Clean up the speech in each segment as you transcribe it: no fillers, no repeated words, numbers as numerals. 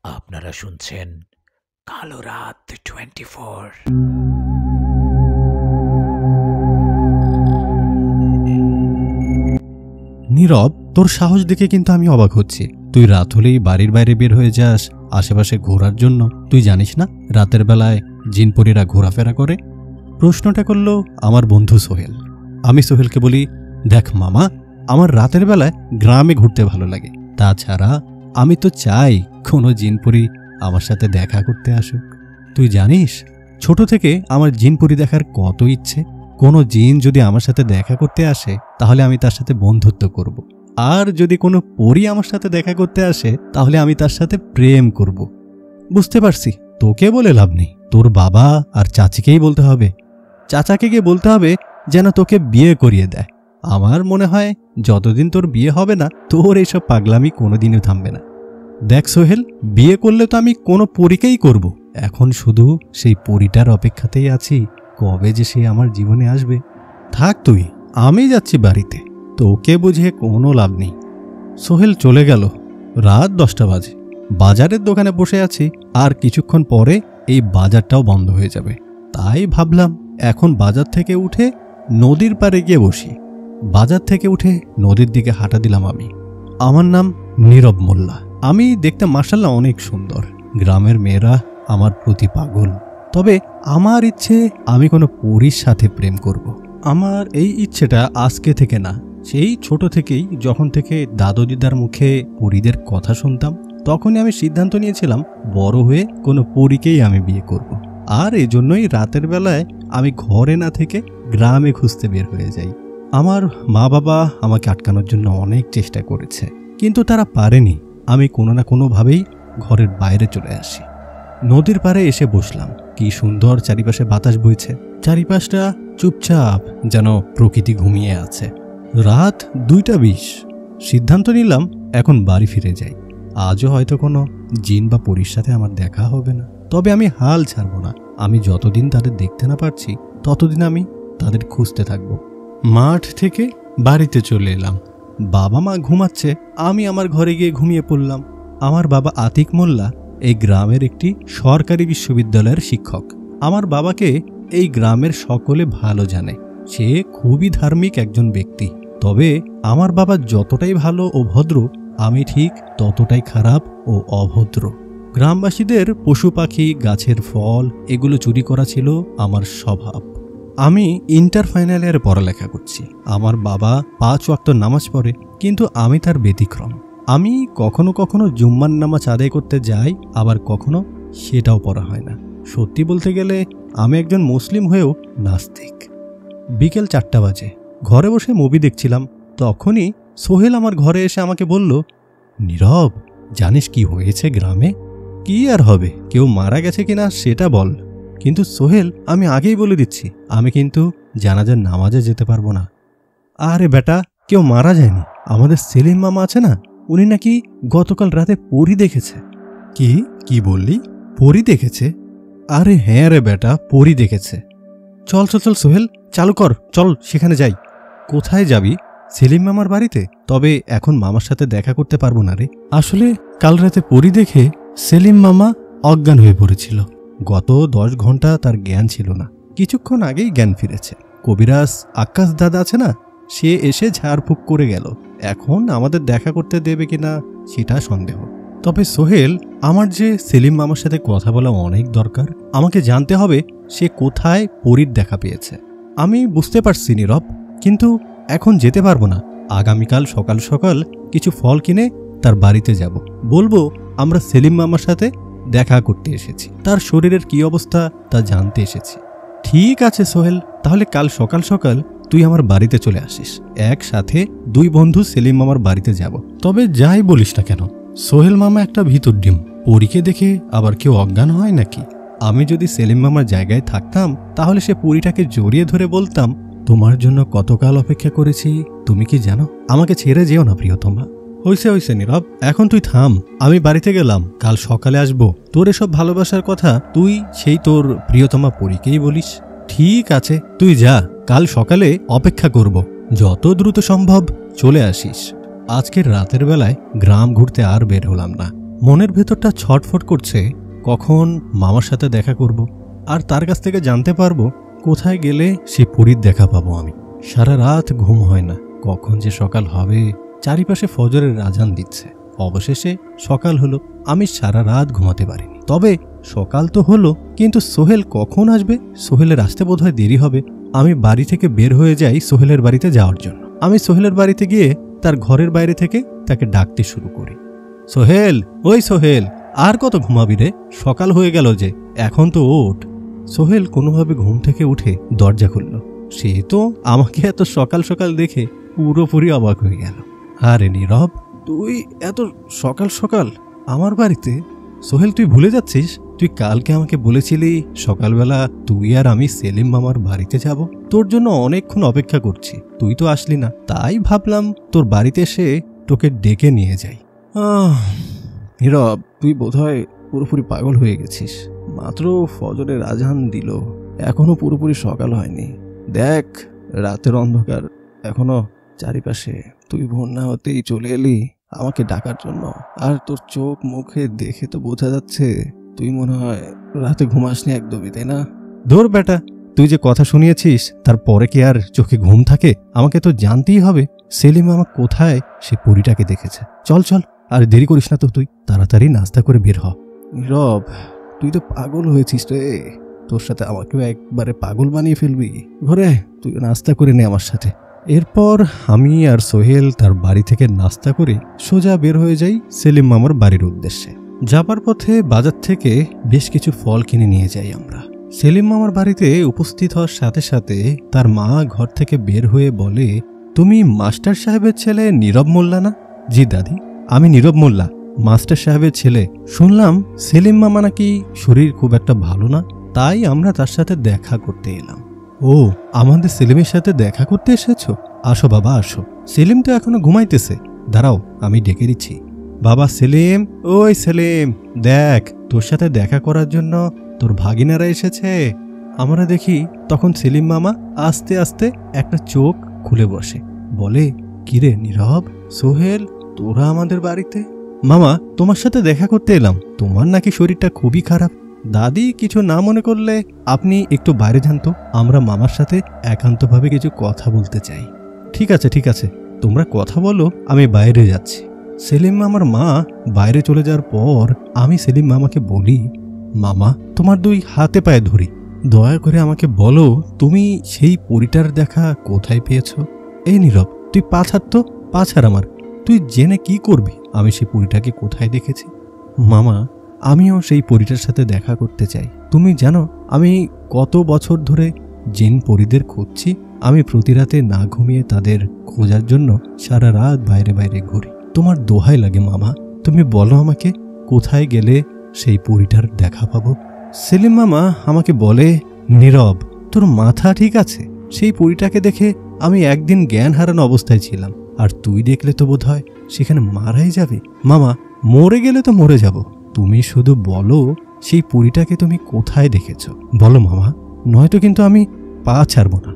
আপনারা শুনছেন কালো রাত 24। নীরব, তোর সাহস দেখে কিন্তু আমি অবাক হচ্ছি। তুই রাত হলেই বাড়ির বাইরে বের হয়ে যাস আশেপাশে ঘোরার জন্য। তুই জানিস না রাতের বেলায় জিনপরীরা ঘোরাফেরা করে? প্রশ্নটা করল আমার বন্ধু সোহেল। আমি সোহেলকে বলি, দেখ মামা, আমার রাতের বেলায় গ্রামে ঘুরতে ভালো লাগে। তাছাড়া আমি তো চাই কোনো জিনপরী আমার সাথে দেখা করতে আসুক। তুই জানিস ছোট থেকে আমার জিনপরী দেখার কত ইচ্ছে। কোনো জিন যদি আমার সাথে দেখা করতে আসে তাহলে আমি তার সাথে বন্ধুত্ব করব। আর যদি কোনো পরী আমার সাথে দেখা করতে আসে তাহলে আমি তার সাথে প্রেম করব। বুঝতে পারছি, তোকে বলে লাভ নেই। তোর বাবা আর চাচিকেই বলতে হবে। চাচাকে গিয়ে বলতে হবে যেন তোকে বিয়ে করিয়ে দেয়। আমার মনে হয় যতদিন তোর বিয়ে হবে না, তোর এইসব পাগলামি কোনোদিনও থামবে না। দেখ সোহেল, বিয়ে করলে তো আমি কোনো পরীকেই করব। এখন শুধু সেই পরীটার অপেক্ষাতেই আছি, কবে যে সে আমার জীবনে আসবে। থাক তুই, আমি যাচ্ছি বাড়িতে, তোকে বুঝে কোনো লাভ নেই। সোহেল চলে গেল। রাত 10টা বাজে। বাজারের দোকানে বসে আছি, আর কিছুক্ষণ পরে এই বাজারটাও বন্ধ হয়ে যাবে। তাই ভাবলাম এখন বাজার থেকে উঠে নদীর পাড়ে গিয়ে বসি। বাজার থেকে উঠে নদীর দিকে হাঁটা দিলাম আমি। আমার নাম নীরব মোল্লা। আমি দেখতে মাশাআল্লাহ অনেক সুন্দর। গ্রামের মেয়েরা আমার প্রতি পাগল। তবে আমার ইচ্ছে আমি কোনো পরীর সাথে প্রেম করব। আমার এই ইচ্ছেটা আজকে থেকে না, সেই ছোট থেকেই, যখন থেকে দাদু দিদার মুখে পরীদের কথা শুনতাম, তখনই আমি সিদ্ধান্ত নিয়েছিলাম বড় হয়ে কোনো পরীকেই আমি বিয়ে করব। আর এজন্যই রাতের বেলায় আমি ঘরে না থেকে গ্রামে খুঁজতে বের হয়ে যাই। আমার মা বাবা আমাকে আটকানোর জন্য অনেক চেষ্টা করেছে, কিন্তু তারা পারেনি। আমি কোনো না কোনোভাবেই ঘরের বাইরে চলে আসি। নদীর পাড়ে এসে বসলাম। কি সুন্দর চারিপাশে বাতাস বইছে। চারিপাশটা চুপচাপ, যেন প্রকৃতি ঘুমিয়ে আছে। রাত 2টা 20। সিদ্ধান্ত নিলাম এখন বাড়ি ফিরে যাই। আজও হয়তো কোনো জিন বা পরীর সাথে আমার দেখা হবে না, তবে আমি হাল ছাড়ব না। আমি যতদিন তাদের দেখতে না পারছি ততদিন আমি তাদের খুঁজতে থাকব। মাঠ থেকে বাড়িতে চলে এলাম। বাবা মা ঘুমাচ্ছে, আমি আমার ঘরে গিয়ে ঘুমিয়ে পড়লাম। আমার বাবা আতিক মোল্লা এই গ্রামের একটি সরকারি বিশ্ববিদ্যালয়ের শিক্ষক। আমার বাবাকে এই গ্রামের সকলে ভালো জানে। সে খুবই ধার্মিক একজন ব্যক্তি। তবে আমার বাবা যতটাই ভালো ও ভদ্র, আমি ঠিক ততটাই খারাপ ও অভদ্র। গ্রামবাসীদের পশু পাখি, গাছের ফল এগুলো চুরি করা ছিল আমার স্বভাব। আমি ইন্টার ফাইনাল ইয়ারে পড়ালেখা করছি। আমার বাবা 5 ওয়াক্ত নামাজ পড়ে, কিন্তু আমি তার ব্যতিক্রম। আমি কখনো কখনো জুম্মার নামাজ আদায় করতে যাই, আবার কখনো সেটাও পড়া হয় না। সত্যি বলতে গেলে আমি একজন মুসলিম হয়েও নাস্তিক। বিকেল 4টা বাজে। ঘরে বসে মুভি দেখছিলাম। তখনই সোহেল আমার ঘরে এসে আমাকে বলল, নীরব, জানিস কি হয়েছে গ্রামে? কি আর হবে, কেউ মারা গেছে কিনা সেটা বল। কিন্তু সোহেল, আমি আগেই বলে দিচ্ছি, আমি কিন্তু জানাজার নামাজে যেতে পারবো না। আরে বেটা, কেউ মারা যায়নি। আমাদের সেলিম মামা আছে না, উনি নাকি গতকাল রাতে পরী দেখেছে। কি বললি? পরী দেখেছে? আরে হ্যাঁ রে বেটা, পরী দেখেছে। চল চল চল সোহেল, চালু কর, চল সেখানে যাই। কোথায় যাবি? সেলিম মামার বাড়িতে। তবে এখন মামার সাথে দেখা করতে পারবো না রে। আসলে কাল রাতে পরী দেখে সেলিম মামা অজ্ঞান হয়ে পড়েছিল। গত 10 ঘন্টা তার জ্ঞান ছিল না। কিছুক্ষণ আগেই জ্ঞান ফিরেছে। কবিরাজ আকাশ দাদা আছে না, সে এসে ঝাড়ফুঁক করে গেল। এখন আমাদের দেখা করতে দেবে কিনা সেটা সন্দেহ। তবে সোহেল, আমার যে সেলিম মামার সাথে কথা বলা অনেক দরকার। আমাকে জানতে হবে সে কোথায় পরীর দেখা পেয়েছে। আমি বুঝতে পারছি নীরব, কিন্তু এখন যেতে পারবো না। আগামীকাল সকাল সকাল কিছু ফল কিনে তার বাড়িতে যাব। বলবো আমরা সেলিম মামার সাথে দেখা করতে এসেছি, তার শরীরের কি অবস্থা তা জানতে এসেছি। ঠিক আছে সোহেল, তাহলে কাল সকাল সকাল তুই আমার বাড়িতে চলে আসিস। একসাথে 2 বন্ধু সেলিম মামার বাড়িতে যাব। তবে যাই বলিস না কেন, সোহেল মামা একটা ভিতর ডিম। পরীকে দেখে আবার কেউ অজ্ঞান হয় নাকি? আমি যদি সেলিম মামার জায়গায় থাকতাম তাহলে সে পরীটাকে জড়িয়ে ধরে বলতাম, তোমার জন্য কতকাল অপেক্ষা করেছি, তুমি কি জানো? আমাকে ছেড়ে যেও না প্রিয়তমা। হইছে নীরব, এখন তুই থাম। আমি বাড়িতে গেলাম, কাল সকালে আসবো। তোর এসব ভালোবাসার কথা তুই সেই তোর প্রিয়তমা পরীকেই বলিস। ঠিক আছে, তুই যা, কাল সকালে অপেক্ষা করব। যত দ্রুত সম্ভব চলে আসিস। আজকের রাতের বেলায় গ্রাম ঘুরতে আর বের হলাম না। মনের ভেতরটা ছটফট করছে কখন মামার সাথে দেখা করব, আর তার কাছ থেকে জানতে পারবো কোথায় গেলে সে পরীর দেখা পাবো আমি। সারা রাত ঘুম হয় না, কখন যে সকাল হবে। চারিপাশে ফজরের আজান দিচ্ছে। অবশেষে সকাল হলো। আমি সারা রাত ঘুমাতে পারিনি। তবে সকাল তো হলো, কিন্তু সোহেল কখন আসবে? সোহেলের আসতে বোধহয় দেরি হবে। আমি বাড়ি থেকে বের হয়ে যাই সোহেলের বাড়িতে যাওয়ার জন্য। আমি সোহেলের বাড়িতে গিয়ে তার ঘরের বাইরে থেকে তাকে ডাকতে শুরু করি। সোহেল, ওই সোহেল, আর কত ঘুমাবি রে? সকাল হয়ে গেল যে, এখন তো ওঠ। সোহেল কোনোভাবে ঘুম থেকে উঠে দরজা খুলল। সে তো আমাকে এত সকাল সকাল দেখে পুরোপুরি অবাক হয়ে গেল। আরে নীরব, তুই এত সকাল সকাল আমার বাড়িতে? সোহেল, তুই ভুলে যাচ্ছিস? তুই কালকে আমাকে বলেছিলি সকালবেলা তুই আর আমি সেলিম মামার বাড়িতে যাব। তোর জন্য অনেকক্ষণ অপেক্ষা করছি, তুই তো আসলি না। তাই ভাবলাম তোর বাড়িতে এসে তোকে ডেকে নিয়ে যাই। নীরব, তুই বোধহয় পুরোপুরি পাগল হয়ে গেছিস। মাত্র ফজরের আজান দিল, এখনো পুরোপুরি সকাল হয়নি। দেখ, রাতের অন্ধকার এখনো চারিপাশে। তুই ভোর না হতেই চলে এলি আমাকে ডাকার জন্য। আর তোর চোখ মুখে দেখে তো বোঝা যাচ্ছে তুই মনে হয় রাতে ঘুমাসনি একদমই, তাই না? ধুর বেটা, তুই যে কথা শুনিয়েছিস তারপরে কি আর চোখে ঘুম থাকে? আমাকে তো জানতেই হবে সেলিম মামা কোথায় সে পরীটাকে দেখেছে। চল চল, আর দেরি করিস না তো, তুই তাড়াতাড়ি নাস্তা করে বের হ। নীরব, তুই তো পাগল হয়েছিস রে। তোর সাথে আমাকেও একবারে পাগল বানিয়ে ফেলবি। ঘরে তুই নাস্তা করে নে আমার সাথে। এরপর আমি আর সোহেল তার বাড়ি থেকে নাস্তা করে সোজা বের হয়ে যাই সেলিম মামার বাড়ির উদ্দেশ্যে। যাবার পথে বাজার থেকে বেশ কিছু ফল কিনে নিয়ে যাই আমরা। সেলিম মামার বাড়িতে উপস্থিত হওয়ার সাথে সাথে তার মা ঘর থেকে বের হয়ে বলে, তুমি মাস্টার সাহেবের ছেলে নীরব মোল্লা না? জি দাদি, আমি নীরব মোল্লা, মাস্টার সাহেবের ছেলে। শুনলাম সেলিম মামা নাকি শরীর খুব একটা ভালো না, তাই আমরা তার সাথে দেখা করতে এলাম। ও, আমাদের সেলিমের সাথে দেখা করতে এসেছো? আসো বাবা আসো। সেলিম তো এখনো ঘুমাইতেছে, দাঁড়াও আমি ডেকে দিচ্ছি। বাবা সেলিম, ওই সেলিম, দেখ তোর সাথে দেখা করার জন্য তোর ভাগিনারা এসেছে। আমরা দেখি তখন সেলিম মামা আস্তে আস্তে একটা চোখ খুলে বসে, বলে, কিরে নীরব, সোহেল, তোরা আমাদের বাড়িতে? মামা, তোমার সাথে দেখা করতে এলাম। তোমার নাকি শরীরটা খুবই খারাপ। দাদি কিছু না মনে করলে আপনি একটু বাইরে যান তো, আমরা মামার সাথে একান্তভাবে কিছু কথা বলতে চাই। ঠিক আছে ঠিক আছে, তোমরা কথা বলো, আমি বাইরে যাচ্ছি। সেলিম মামার মা বাইরে চলে যাওয়ার পর আমি সেলিম মামাকে বলি, মামা তোমার দুই হাতে পায়ে ধরি, দয়া করে আমাকে বলো তুমি সেই পরীটার দেখা কোথায় পেয়েছ? এই নীরব, তুই পা ছাড় তো, পা ছাড় আমার। তুই জেনে কি করবি আমি সেই পরীটাকে কোথায় দেখেছি? মামা, আমিও সেই পরীটার সাথে দেখা করতে চাই। তুমি জানো আমি কত বছর ধরে জিন পরীদের খুঁজছি। আমি প্রতি রাতে না ঘুমিয়ে তাদের খোঁজার জন্য সারা রাত বাইরে বাইরে ঘুরি। তোমার দোহাই লাগে মামা, তুমি বলো আমাকে কোথায় গেলে সেই পরীটার দেখা পাবো? সেলিম মামা আমাকে বলে, নীরব, তোর মাথা ঠিক আছে? সেই পরীটাকে দেখে আমি একদিন জ্ঞান হারানো অবস্থায় ছিলাম, আর তুই দেখলে তো বোধ হয় সেখানে মারাই যাবে। মামা, মরে গেলে তো মরে যাব, তুমি শুধু বলো সেই পরীটাকে তুমি কোথায় দেখেছ, বলো মামা, নয়তো কিন্তু আমি পা ছাড়ব না।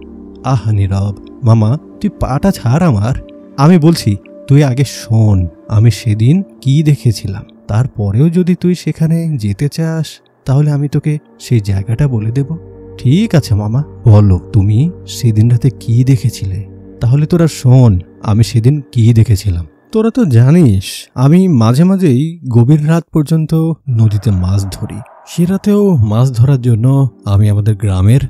আহ নীরব, মামা তুই পাটা ছাড় আমার। আমি বলছি তুই আগে শোন আমি সেদিন কি দেখেছিলাম, তারপরেও যদি তুই সেখানে যেতে চাস তাহলে আমি তোকে সেই জায়গাটা বলে দেব। ঠিক আছে মামা, বলো তুমি সেদিন রাতে কি দেখেছিলে। তাহলে তোরা শোন আমি সেদিন কি দেখেছিলাম। তোরা তো জানিস আমি মাঝে মাঝেই গভীর রাত পর্যন্ত নদীতে মাছ ধরি। সে রাতেও মাছ ধরার জন্য আমি আমাদের গ্রামের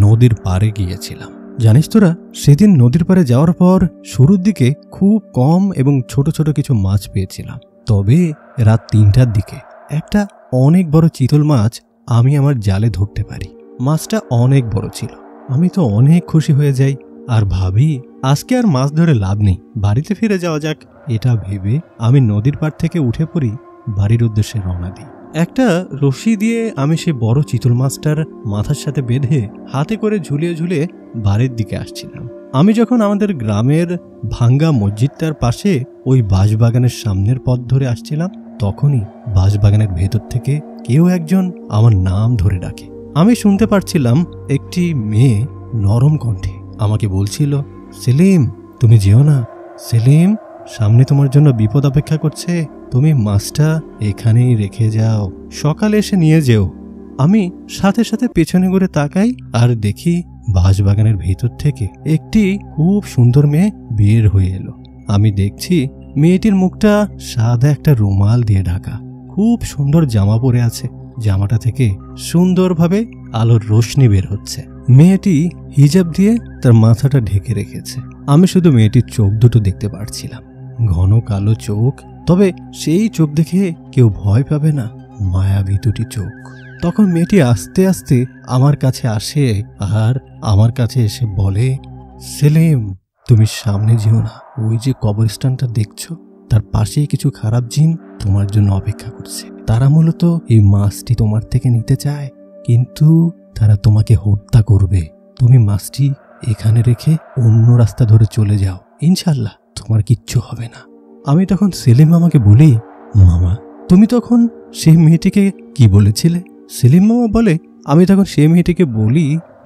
নদীর পাড়ে গিয়েছিলাম। জানিস তোরা, সেদিন নদীর পাড়ে যাওয়ার পর শুরুর দিকে খুব কম এবং ছোট ছোট কিছু মাছ পেয়েছিলাম। তবে রাত ৩টার দিকে একটা অনেক বড় চিতল মাছ আমি আমার জালে ধরতে পারি। মাছটা অনেক বড় ছিল। আমি তো অনেক খুশি হয়ে যাই আর ভাবি আজকে আর মাছ ধরে লাভ নেই, বাড়িতে ফিরে যাওয়া যাক। এটা ভেবে আমি নদীর পাড় থেকে উঠে পড়ি, বাড়ির উদ্দেশ্যে রওনা দিই। একটা রশি দিয়ে আমি সেই বড় চিতল মাছটার মাথার সাথে বেঁধে হাতে করে ঝুলিয়ে ঝুলিয়ে বাড়ির দিকে আসছিলাম। আমি যখন আমাদের গ্রামের ভাঙ্গা মসজিদটার পাশে ওই বাঁশবাগানের সামনের পথ ধরে আসছিলাম, তখনই বাঁশবাগানের ভেতর থেকে কেউ একজন আমার নাম ধরে ডাকে। আমি শুনতে পারছিলাম একটি মেয়ে নরম কণ্ঠে আমাকে বলছিল, সেলিম তুমি যেও না, সেলিম সামনে তোমার জন্য বিপদ অপেক্ষা করছে, তুমি মাছটা এখানেই রেখে যাও, সকালে এসে নিয়ে যেও। আমি সাথে সাথে পেছনে ঘুরে তাকাই আর দেখি বাঁশবাগানের ভেতর থেকে একটি খুব সুন্দর মেয়ে বের হয়ে এলো। আমি দেখছি মেয়েটির মুখটা সাদা একটা রুমাল দিয়ে ঢাকা, খুব সুন্দর জামা পরে আছে, জামাটা থেকে সুন্দরভাবে আলোর রোশনি বের হচ্ছে। মেয়েটি হিজাব দিয়ে তার মাথাটা ঢেকে রেখেছে। আমি শুধু মেয়েটির চোখ দুটো দেখতে পারছিলাম, ঘন কালো চোখ, তবে সেই চোখ দেখে কেউ ভয় পাবে না, মায়াবী দুটি চোখ। তখন মেয়েটি আস্তে আস্তে আমার কাছে আসে আর আমার কাছে এসে বলে, সেলিম, তুমি সামনে যেও না, ওই যে কবরস্থানটা দেখছো তার পাশেই কিছু খারাপ জিন তোমার জন্য অপেক্ষা করছে। তারা মূলত এই মাছটি তোমার থেকে নিতে চায়, কিন্তু তারা তোমাকে হত্যা করবে। তুমি মাছটি এখানে রেখে অন্য রাস্তা ধরে চলে যাও, ইনশাল্লাহ তোমার কিচ্ছু হবে না। আমি তখন সেলিম মামাকে বলি, মামা তুমি তখন সেই মেয়েটিকে কি বলেছিলে? সেলিম মামা বলে, আমি তখন সেই মেয়েটিকে বলি,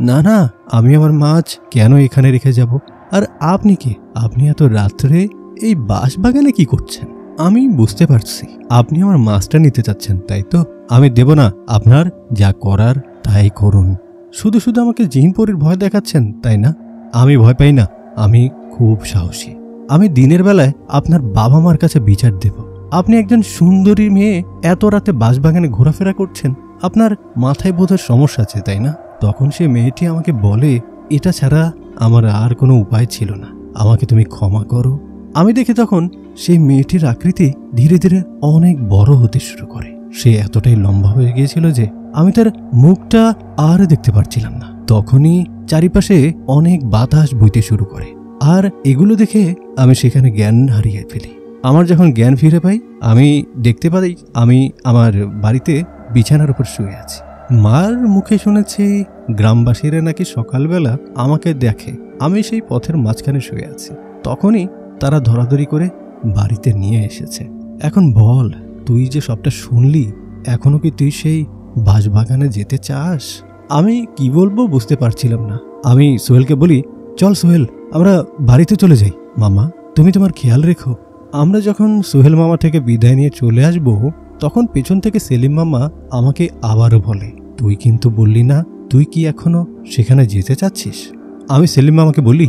না না, আমি আমার মাছ কেন এখানে রেখে যাব? আর আপনি কে? আপনি এত রাত্রে এই বাঁশবাগানে কি করছেন? আমি বুঝতে পারছি আপনি আমার মাছটা নিতে চাচ্ছেন, তাই তো? আমি দেব না, আপনার যা করার তাই করুন। শুধু শুধু আমাকে জিনপরির ভয় দেখাচ্ছেন, তাই না? আমি ভয় পাই না, আমি খুব সাহসী। আমি দিনের বেলায় আপনার বাবা মার কাছে বিচার দেব। আপনি একজন সুন্দরী মেয়ে এত রাতে বাঁশবাগানে ঘোরাফেরা করছেন, আপনার মাথায় বোধহয় সমস্যা আছে, তাই না? তখন সে মেয়েটি আমাকে বলে, এটা ছাড়া আমার আর কোনো উপায় ছিল না, আমাকে তুমি ক্ষমা করো। আমি দেখি তখন সেই মেয়েটির আকৃতি ধীরে ধীরে অনেক বড় হতে শুরু করে। সে এতটাই লম্বা হয়ে গিয়েছিল যে আমি তার মুখটা আর দেখতে পারছিলাম না। তখনই চারিপাশে অনেক বাতাস বইতে শুরু করে, আর এগুলো দেখে আমি সেখানে জ্ঞান হারিয়ে ফেলি। আমার যখন জ্ঞান ফিরে পাই, আমি দেখতে পাই আমি আমার বাড়িতে বিছানার উপর শুয়ে আছি। মার মুখে শুনেছি গ্রামবাসীরা নাকি সকালবেলা আমাকে দেখে আমি সেই পথের মাঝখানে শুয়ে আছি। তখনই তারা ধরাধরি করে বাড়িতে নিয়ে এসেছে। এখন বল, তুই যে সবটা শুনলি, এখনো কি তুই সেই বাঁশবাগানে যেতে চাস? আমি কি বলবো বুঝতে পারছিলাম না। আমি সোহেলকে বলি, চল সোহেল, আমরা বাড়িতে চলে যাই। মামা, তুমি তোমার খেয়াল রেখো। আমরা যখন সোহেল মামা থেকে বিদায় নিয়ে চলে আসব, তখন পেছন থেকে সেলিম মামা আমাকে আবারও বলে, তুই কিন্তু বললি না তুই কি এখনো সেখানে যেতে চাচ্ছিস? আমি সেলিম মামাকে বলি,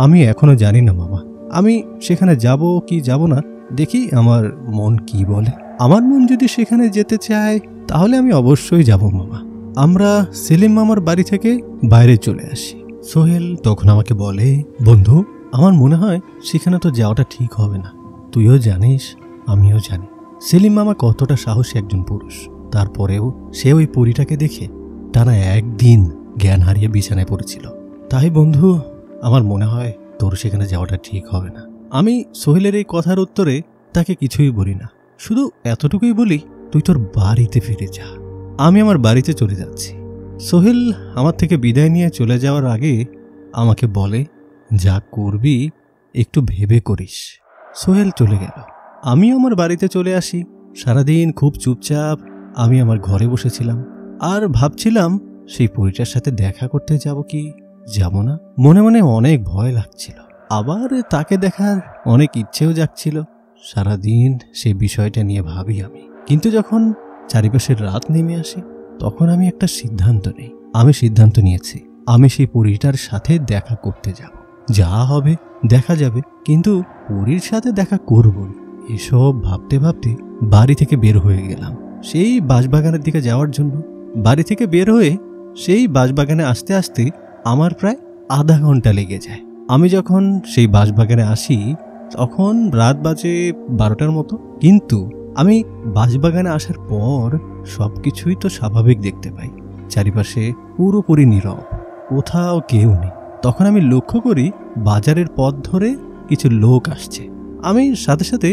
আমি এখনো জানি না মামা, আমি সেখানে যাব কি যাব না, দেখি আমার মন কি বলে। আমার মন যদি সেখানে যেতে চায় তাহলে আমি অবশ্যই যাব মামা। আমরা সেলিম মামার বাড়ি থেকে বাইরে চলে আসি। সোহেল তখন আমাকে বলে, বন্ধু, আমার মনে হয় সেখানে তো যাওয়াটা ঠিক হবে না। তুইও জানিস, আমিও জানি সেলিম মামা কতটা সাহসী একজন পুরুষ। তারপরেও সে ওই পরীটাকে দেখে টানা একদিন জ্ঞান হারিয়ে বিছানায় পড়েছিল। তাই বন্ধু, আমার মনে হয় তোর সেখানে যাওয়াটা ঠিক হবে না। আমি সোহেলের এই কথার উত্তরে তাকে কিছুই বলি না, শুধু এতটুকুই বলি, তুই তোর বাড়িতে ফিরে যা। আমি আমার বাড়িতে চলে যাচ্ছি। সোহেল আমার থেকে বিদায় নিয়ে চলে যাওয়ার আগে আমাকে বলে, যা করবি একটু ভেবে করিস। সোহেল চলে গেল। আমি আমার বাড়িতে চলে আসি। সারাদিন খুব চুপচাপ আমি আমার ঘরে বসেছিলাম আর ভাবছিলাম সেই পরীটার সাথে দেখা করতে যাব কি যাব না। মনে মনে অনেক ভয় লাগছিল, আবার তাকে দেখার অনেক ইচ্ছেও জাগছিল। সারাদিন সেই বিষয়টা নিয়ে ভাবি আমি। কিন্তু যখন চারিপাশের রাত নেমে আসে, তখন আমি একটা সিদ্ধান্ত নেই। আমি সিদ্ধান্ত নিয়েছি আমি সেই পরীটার সাথে দেখা করতে যাব। যা হবে দেখা যাবে, কিন্তু পরীর সাথে দেখা করবই। এসব ভাবতে ভাবতে বাড়ি থেকে বের হয়ে গেলাম সেই বাঁশবাগানের দিকে যাওয়ার জন্য। বাড়ি থেকে বের হয়ে সেই বাঁশবাগানে আসতে আসতে আমার প্রায় আধা ঘন্টা লেগে যায়। আমি যখন সেই বাঁশবাগানে আসি তখন রাত বাজে 12টার মতো। কিন্তু আমি বাঁশবাগানে আসার পর সবকিছুই তো স্বাভাবিক দেখতে পাই। চারিপাশে পুরোপুরি নীরব, কোথাও কেউ নেই। তখন আমি লক্ষ্য করি বাজারের পথ ধরে কিছু লোক আসছে। আমি সাথে সাথে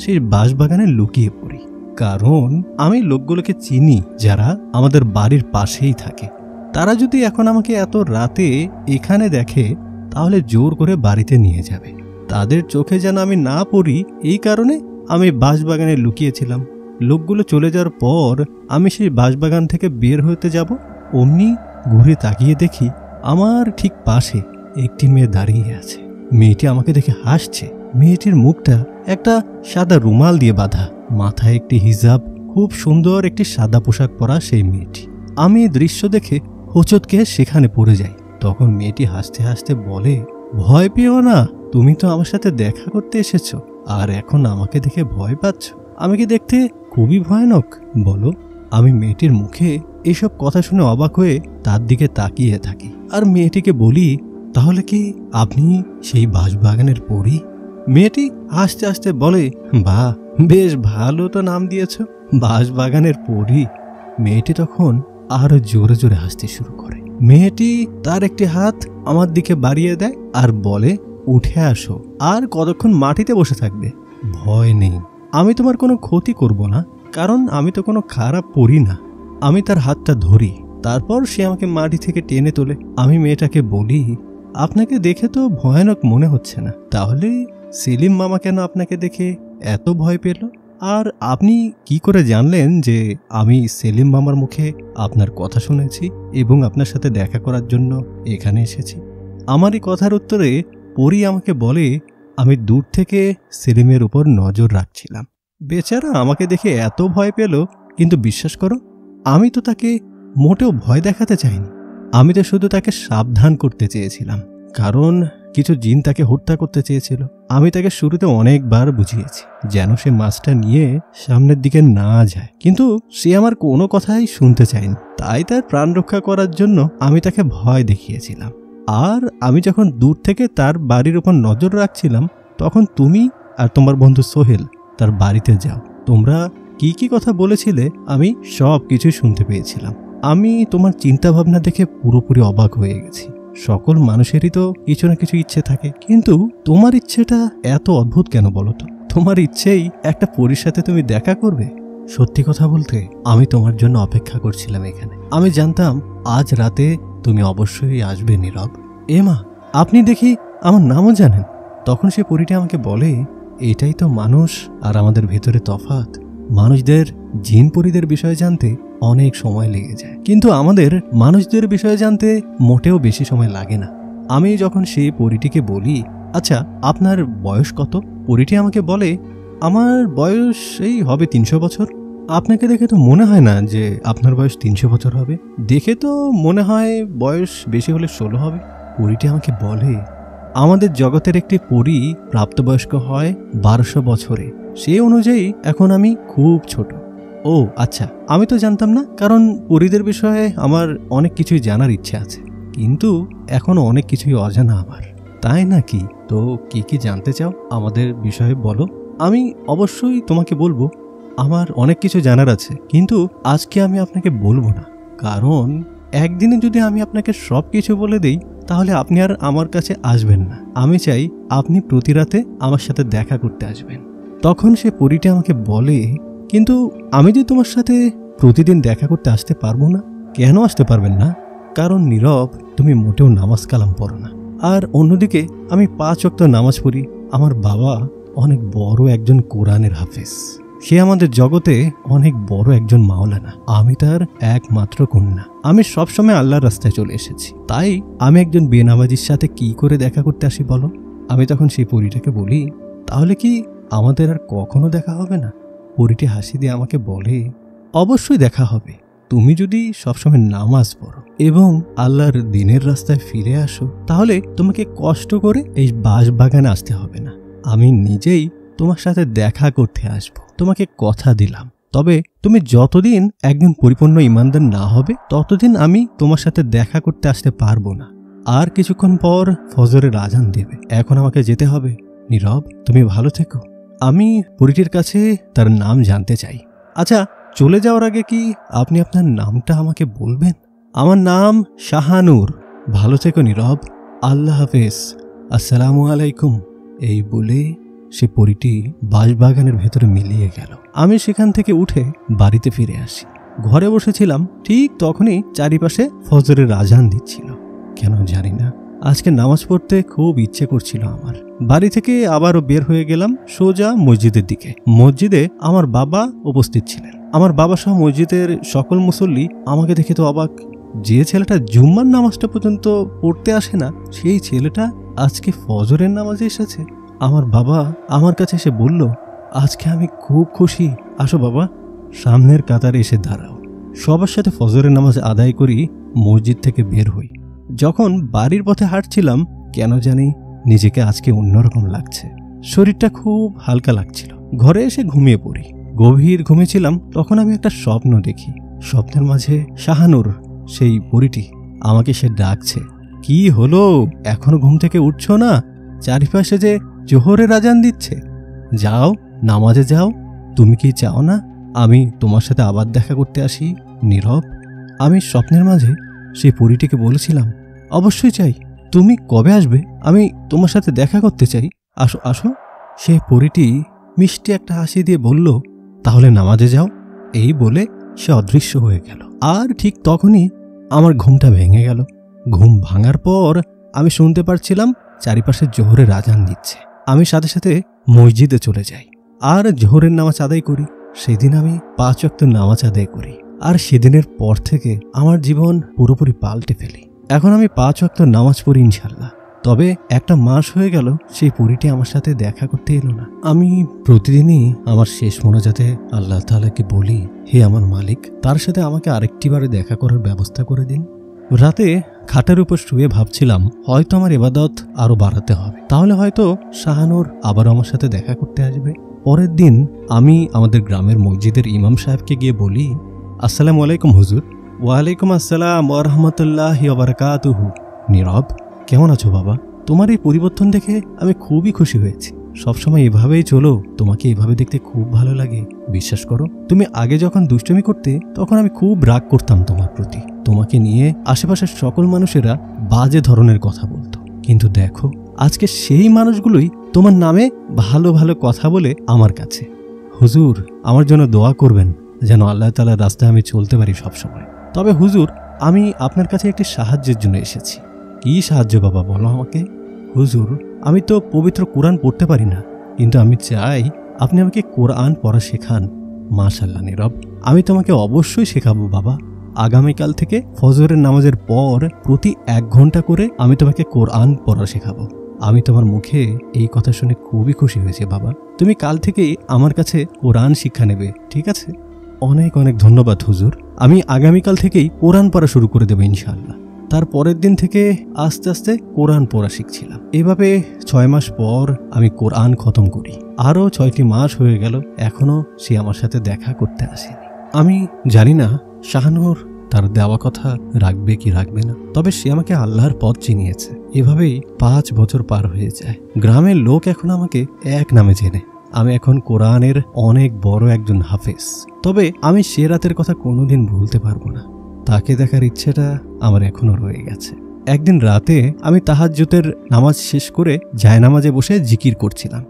সেই বাঁশবাগানে লুকিয়ে পড়ি, কারণ আমি লোকগুলোকে চিনি যারা আমাদের বাড়ির পাশেই থাকে। তারা যদি এখন আমাকে এত রাতে এখানে দেখে তাহলে জোর করে বাড়িতে নিয়ে যাবে। তাদের চোখে যেন আমি না পড়ি, এই কারণে আমি বাঁশবাগানে লুকিয়েছিলাম। লোকগুলো চলে যাওয়ার পর আমি সেই বাঁশবাগান থেকে বের হতে যাব, অমনি ঘুরে তাকিয়ে দেখি আমার ঠিক পাশে একটি মেয়ে দাঁড়িয়ে আছে। মেয়েটি আমাকে দেখে হাসছে। মেয়েটির মুখটা একটা সাদা রুমাল দিয়ে বাঁধা। মাথায় একটি হিজাব, খুব সুন্দর একটি সাদা পোশাক পরা সেই মেয়েটি। আমি দৃশ্য দেখে হোঁচটকে সেখানে পড়ে যাই। তখন মেয়েটি হাসতে হাসতে বলে, ভয় পেও না, তুমি তো আমার সাথে দেখা করতে এসেছো, আর এখন আমাকে দেখে ভয় পাচ্ছ? আমি কি দেখতে খুবই ভয়ানক বলো? আমি মেয়েটির মুখে এসব কথা শুনে অবাক হয়ে তার দিকে তাকিয়ে থাকি, আর মেয়েটিকে বলি, তাহলে কি আপনি সেই বাঁশবাগানের পরী? মেয়েটি হাসতে হাসতে বলে, বাহ, বেশ ভালো তো নাম দিয়েছ, বাঁশবাগানের পরী। মেয়েটি তখন আরো জোরে জোরে হাসতে শুরু করে। মেয়েটি তার একটি হাত আমার দিকে বাড়িয়ে দেয় আর বলে, উঠে আসো, আর কতক্ষণ মাটিতে বসে থাকবে? ভয় নেই, আমি তোমার কোনো ক্ষতি করব না, কারণ আমি তো কোনো খারাপ পড়ি না। আমি তার হাতটা ধরি, তারপর সে আমাকে মাটি থেকে টেনে তোলে। আমি মেয়েটাকে বলি, আপনাকে দেখে তো ভয়ানক মনে হচ্ছে না, তাহলে সেলিম মামা কেন আপনাকে দেখে এত ভয় পেল? আর আপনি কি করে জানলেন যে আমি সেলিম মামার মুখে আপনার কথা শুনেছি এবং আপনার সাথে দেখা করার জন্য এখানে এসেছি? আমার এই কথার উত্তরে পরী আমাকে বলে, আমি দূর থেকে সেলিমের উপর নজর রাখছিলাম। বেচারা আমাকে দেখে এত ভয় পেল, কিন্তু বিশ্বাস করো, আমি তো তাকে মোটেও ভয় দেখাতে চাইনি। আমি তো শুধু তাকে সাবধান করতে চেয়েছিলাম, কারণ কিছু জিন তাকে হত্যা করতে চেয়েছিল। আমি তাকে শুরুতে অনেকবার বুঝিয়েছি যেন সে মাছটা নিয়ে সামনের দিকে না যায়, কিন্তু সে আমার কোনো কথাই শুনতে চায়নি। তাই তার প্রাণ রক্ষা করার জন্য আমি তাকে ভয় দেখিয়েছিলাম। আর আমি যখন দূর থেকে তার বাড়ির উপর নজর রাখছিলাম, তখন তুমি আর তোমার বন্ধু সোহেল তার বাড়িতে যাও। তোমরা কি কি কথা বলেছিলে আমি সব কিছুই শুনতে পেয়েছিলাম। আমি তোমার চিন্তা ভাবনা দেখে পুরোপুরি অবাক হয়ে গেছি। সকল মানুষেরই তো কিছু না কিছু ইচ্ছে থাকে, কিন্তু তোমার ইচ্ছেটা এত অদ্ভুত কেন বলো তো? তোমার ইচ্ছেই একটা পরীর সাথে তুমি দেখা করবে। সত্যি কথা বলতে, আমি তোমার জন্য অপেক্ষা করছিলাম এখানে। আমি জানতাম আজ রাতে তুমি অবশ্যই আসবে নীরব। এমা, আপনি দেখি আমার নামও জানেন। তখন সে পরীটা আমাকে বলে, এটাই তো মানুষ আর আমাদের ভেতরে তফাৎ। মানুষদের জিন পরীদের বিষয়ে জানতে অনেক সময় লেগে যায়, কিন্তু আমাদের মানুষদের বিষয়ে জানতে মোটেও বেশি সময় লাগে না। আমি যখন সেই পরীটিকে বলি, আচ্ছা আপনার বয়স কত? পরীটি আমাকে বলে, আমার বয়স এই হবে 300 বছর। আপনাকে দেখে তো মনে হয় না যে আপনার বয়স 300 বছর হবে, দেখে তো মনে হয় বয়স বেশি হলে 16 হবে। পরীটি আমাকে বলে, আমাদের জগতের একটি পরী প্রাপ্তবয়স্ক হয় 1200 বছরে, সেই অনুযায়ী এখন আমি খুব ছোট। ও আচ্ছা, আমি তো জানতাম না, কারণ পরীদের বিষয়ে আমার অনেক কিছুই জানার ইচ্ছে আছে, কিন্তু এখনো অনেক কিছুই অজানা আমার। তাই নাকি? তো কি কি জানতে চাও আমাদের বিষয়ে বলো। আমি অবশ্যই তোমাকে বলবো, আমার অনেক কিছু জানার আছে, কিন্তু আজকে আমি আপনাকে বলবো না, কারণ একদিনে যদি আমি আপনাকে সব কিছু বলে দেই তাহলে আপনি আর আমার কাছে আসবেন না। আমি চাই আপনি প্রতি রাতে আমার সাথে দেখা করতে আসবেন। তখন সে পরীটা আমাকে বলে, কিন্তু আমি যে তোমার সাথে প্রতিদিন দেখা করতে আসতে পারবো না। কেন আসতে পারবেন না? কারণ নীরব, তুমি মোটেও নামাজ কালাম পড়ো না, আর অন্যদিকে আমি 5 ওয়াক্ত নামাজ পড়ি। আমার বাবা অনেক বড় একজন কোরআনের হাফেজ, সে আমাদের জগতে অনেক বড় একজন মাওলানা। আমি তার একমাত্র কন্যা। আমি সবসময় আল্লাহর রাস্তায় চলে এসেছি, তাই আমি একজন বেনামাজির সাথে কি করে দেখা করতে আসি বলো? আমি তখন সেই পরীটাকে বলি, তাহলে কি আমাদের আর কখনো দেখা হবে না? পরীটি হাসি দিয়ে আমাকে বলে, অবশ্যই দেখা হবে, তুমি যদি সবসময় নামাজ পড়ো এবং আল্লাহর দিনের রাস্তায় ফিরে আসো, তাহলে তোমাকে কষ্ট করে এই বাঁশবাগানে আসতে হবে না। আমি নিজেই তোমার সাথে দেখা করতে আসবো, তোমাকে কথা দিলাম। তবে তুমি যতদিন একজন পরিপূর্ণ ইমানদার না হবে, ততদিন আমি তোমার সাথে দেখা করতে আসতে পারবো না। আর কিছুক্ষণ পর ফজরের আজান দেবে, এখন আমাকে যেতে হবে। নীরব, তুমি ভালো থেকো। আমি পরীটির কাছে তার নাম জানতে চাই। আচ্ছা, চলে যাওয়ার আগে কি আপনি আপনার নামটা আমাকে বলবেন? আমার নাম শাহানুর। ভালো থেকো নীরব, আল্লাহ হাফেজ, আসসালামু আলাইকুম। এই বলে সে পরীটি বাঁশবাগানের ভেতরে মিলিয়ে গেল। আমি সেখান থেকে উঠে বাড়িতে ফিরে আসি। ঘরে বসেছিলাম, ঠিক তখনই চারিপাশে ফজরের আজান দিচ্ছিল। কেন জানি না, আজকে নামাজ পড়তে খুব ইচ্ছে করছিল আমার। বাড়ি থেকে আবারও বের হয়ে গেলাম সোজা মসজিদের দিকে। মসজিদে আমার বাবা উপস্থিত ছিলেন। আমার বাবা সহ মসজিদের সকল মুসল্লি আমাকে দেখে তো অবাক। যে ছেলেটা জুম্মার নামাজটা পর্যন্ত পড়তে আসে না, সেই ছেলেটা আজকে ফজরের নামাজে এসেছে। আমার বাবা আমার কাছে এসে বলল, আজকে আমি খুব খুশি। আসো বাবা, সামনের কাতারে এসে দাঁড়াও। সবার সাথে ফজরের নামাজ আদায় করি, মসজিদ থেকে বের হই। যখন বাড়ির পথে হাঁটছিলাম, কেন জানি নিজেকে আজকে অন্যরকম লাগছে। শরীরটা খুব হালকা লাগছিল। ঘরে এসে ঘুমিয়ে পড়ি। গভীর ঘুমিয়েছিলাম, তখন আমি একটা স্বপ্ন দেখি। স্বপ্নের মাঝে শাহানুর, সেই পরীটি, আমাকে সে ডাকছে। কি হলো, এখনো ঘুম থেকে উঠছো না? চারিপাশে যে জোহরের আজান দিচ্ছে। যাও, নামাজে যাও। তুমি কি চাও না আমি তোমার সাথে আবার দেখা করতে আসি? নীরব, আমি স্বপ্নের মাঝে সেই পরীটিকে বলেছিলাম, অবশ্যই চাই। তুমি কবে আসবে? আমি তোমার সাথে দেখা করতে চাই। আসো আসো। সেই পরীটি মিষ্টি একটা হাসি দিয়ে বলল, তাহলে নামাজে যাও। এই বলে সে অদৃশ্য হয়ে গেল। আর ঠিক তখনই আমার ঘুমটা ভেঙে গেল। ঘুম ভাঙার পর আমি শুনতে পারছিলাম চারিপাশে জোহরের আজান দিচ্ছে। আমি সাথে সাথে মসজিদে চলে যাই আর জোহরের নামাজ আদায় করি। সেদিন আমি 5 ওয়াক্ত নামাজ আদায় করি। আর সেদিনের পর থেকে আমার জীবন পুরোপুরি পাল্টে ফেলি। এখন আমি 5 ওয়াক্ত নামাজ পড়ি ইনশাল্লাহ। তবে একটা মাস হয়ে গেল সেই পরীটি আমার সাথে দেখা করতে এলো না। আমি প্রতিদিনই আমার শেষ মোনাজাতে আল্লাহ তাআলাকে বলি, হে আমার মালিক, তার সাথে আমাকে আরেকটিবারে দেখা করার ব্যবস্থা করে দিন। রাতে খাটের উপর শুয়ে ভাবছিলাম, হয়তো আমার ইবাদত আরো বাড়াতে হবে, তাহলে হয়তো শাহানুর আবার আমার সাথে দেখা করতে আসবে। পরের দিন আমি আমাদের গ্রামের মসজিদের ইমাম সাহেবকে গিয়ে বলি, আসসালামু আলাইকুম হুজুর। ওয়ালাইকুম আসসালাম ওয়া রাহমাতুল্লাহি ওয়া বারাকাতুহু। নীরব, কেমন আছো বাবা? তোমার এই পরিবর্তন দেখে আমি খুবই খুশি হয়েছি। সবসময় এভাবেই চলো, তোমাকে এভাবে দেখতে খুব ভালো লাগে। বিশ্বাস করো, তুমি আগে যখন দুষ্টুমি করতে তখন আমি খুব রাগ করতাম তোমার প্রতি। তোমাকে নিয়ে আশেপাশের সকল মানুষেরা বাজে ধরনের কথা বলতো, কিন্তু দেখো আজকে সেই মানুষগুলোই তোমার নামে ভালো ভালো কথা বলে আমার কাছে। হুজুর, আমার জন্য দোয়া করবেন যেন আল্লাহ তাআলার রাস্তায় আমি চলতে পারি সবসময়। তবে হুজুর, আমি আপনার কাছে একটি সাহায্যের জন্য এসেছি। কি সাহায্য বাবা, বলো আমাকে। হুজুর, আমি তো পবিত্র কোরআন পড়তে পারি না, কিন্তু আমি চাই আপনি আমাকে কোরআন পড়া শেখান। মাশাআল্লাহ নীরব, আমি তোমাকে অবশ্যই শেখাবো বাবা। আগামীকাল থেকে ফজরের নামাজের পর প্রতি 1 ঘন্টা করে আমি তোমাকে কোরআন পড়া শেখাবো। আমি তোমার মুখে এই কথা শুনে খুবই খুশি হয়েছে বাবা। তুমি কাল থেকেই আমার কাছে কোরআন শিক্ষা নেবে, ঠিক আছে? অনেক অনেক ধন্যবাদ হুজুর। আমি আগামীকাল থেকেই কোরআন পড়া শুরু করে দেবো ইনশাআল্লাহ। তার পরের দিন থেকে আস্তে আস্তে কোরআন পড়া শিখছিলাম। এভাবে 6 মাস পর আমি কোরআন খতম করি। আরও 6টি মাস হয়ে গেল, এখনো সে আমার সাথে দেখা করতে আসেনি। আমি জানি না শাহানুর তার দেওয়া কথা রাখবে কি রাখবে না, তবে সে আমাকে আল্লাহর পথ চিনিয়েছে। এভাবেই 5 বছর পার হয়ে যায়। গ্রামের লোক এখন আমাকে এক নামে চেনে। আমি এখন কোরআনের অনেক বড় একজন হাফেজ। তবে আমি সে রাতের কথা কোনোদিন ভুলতে পারবো না। তাকে দেখার ইচ্ছেটা আমার এখনো রয়ে গেছে। একদিন রাতে আমি তাহাজ্জুদের নামাজ শেষ করে জায়নামাজে বসে জিকির করছিলাম।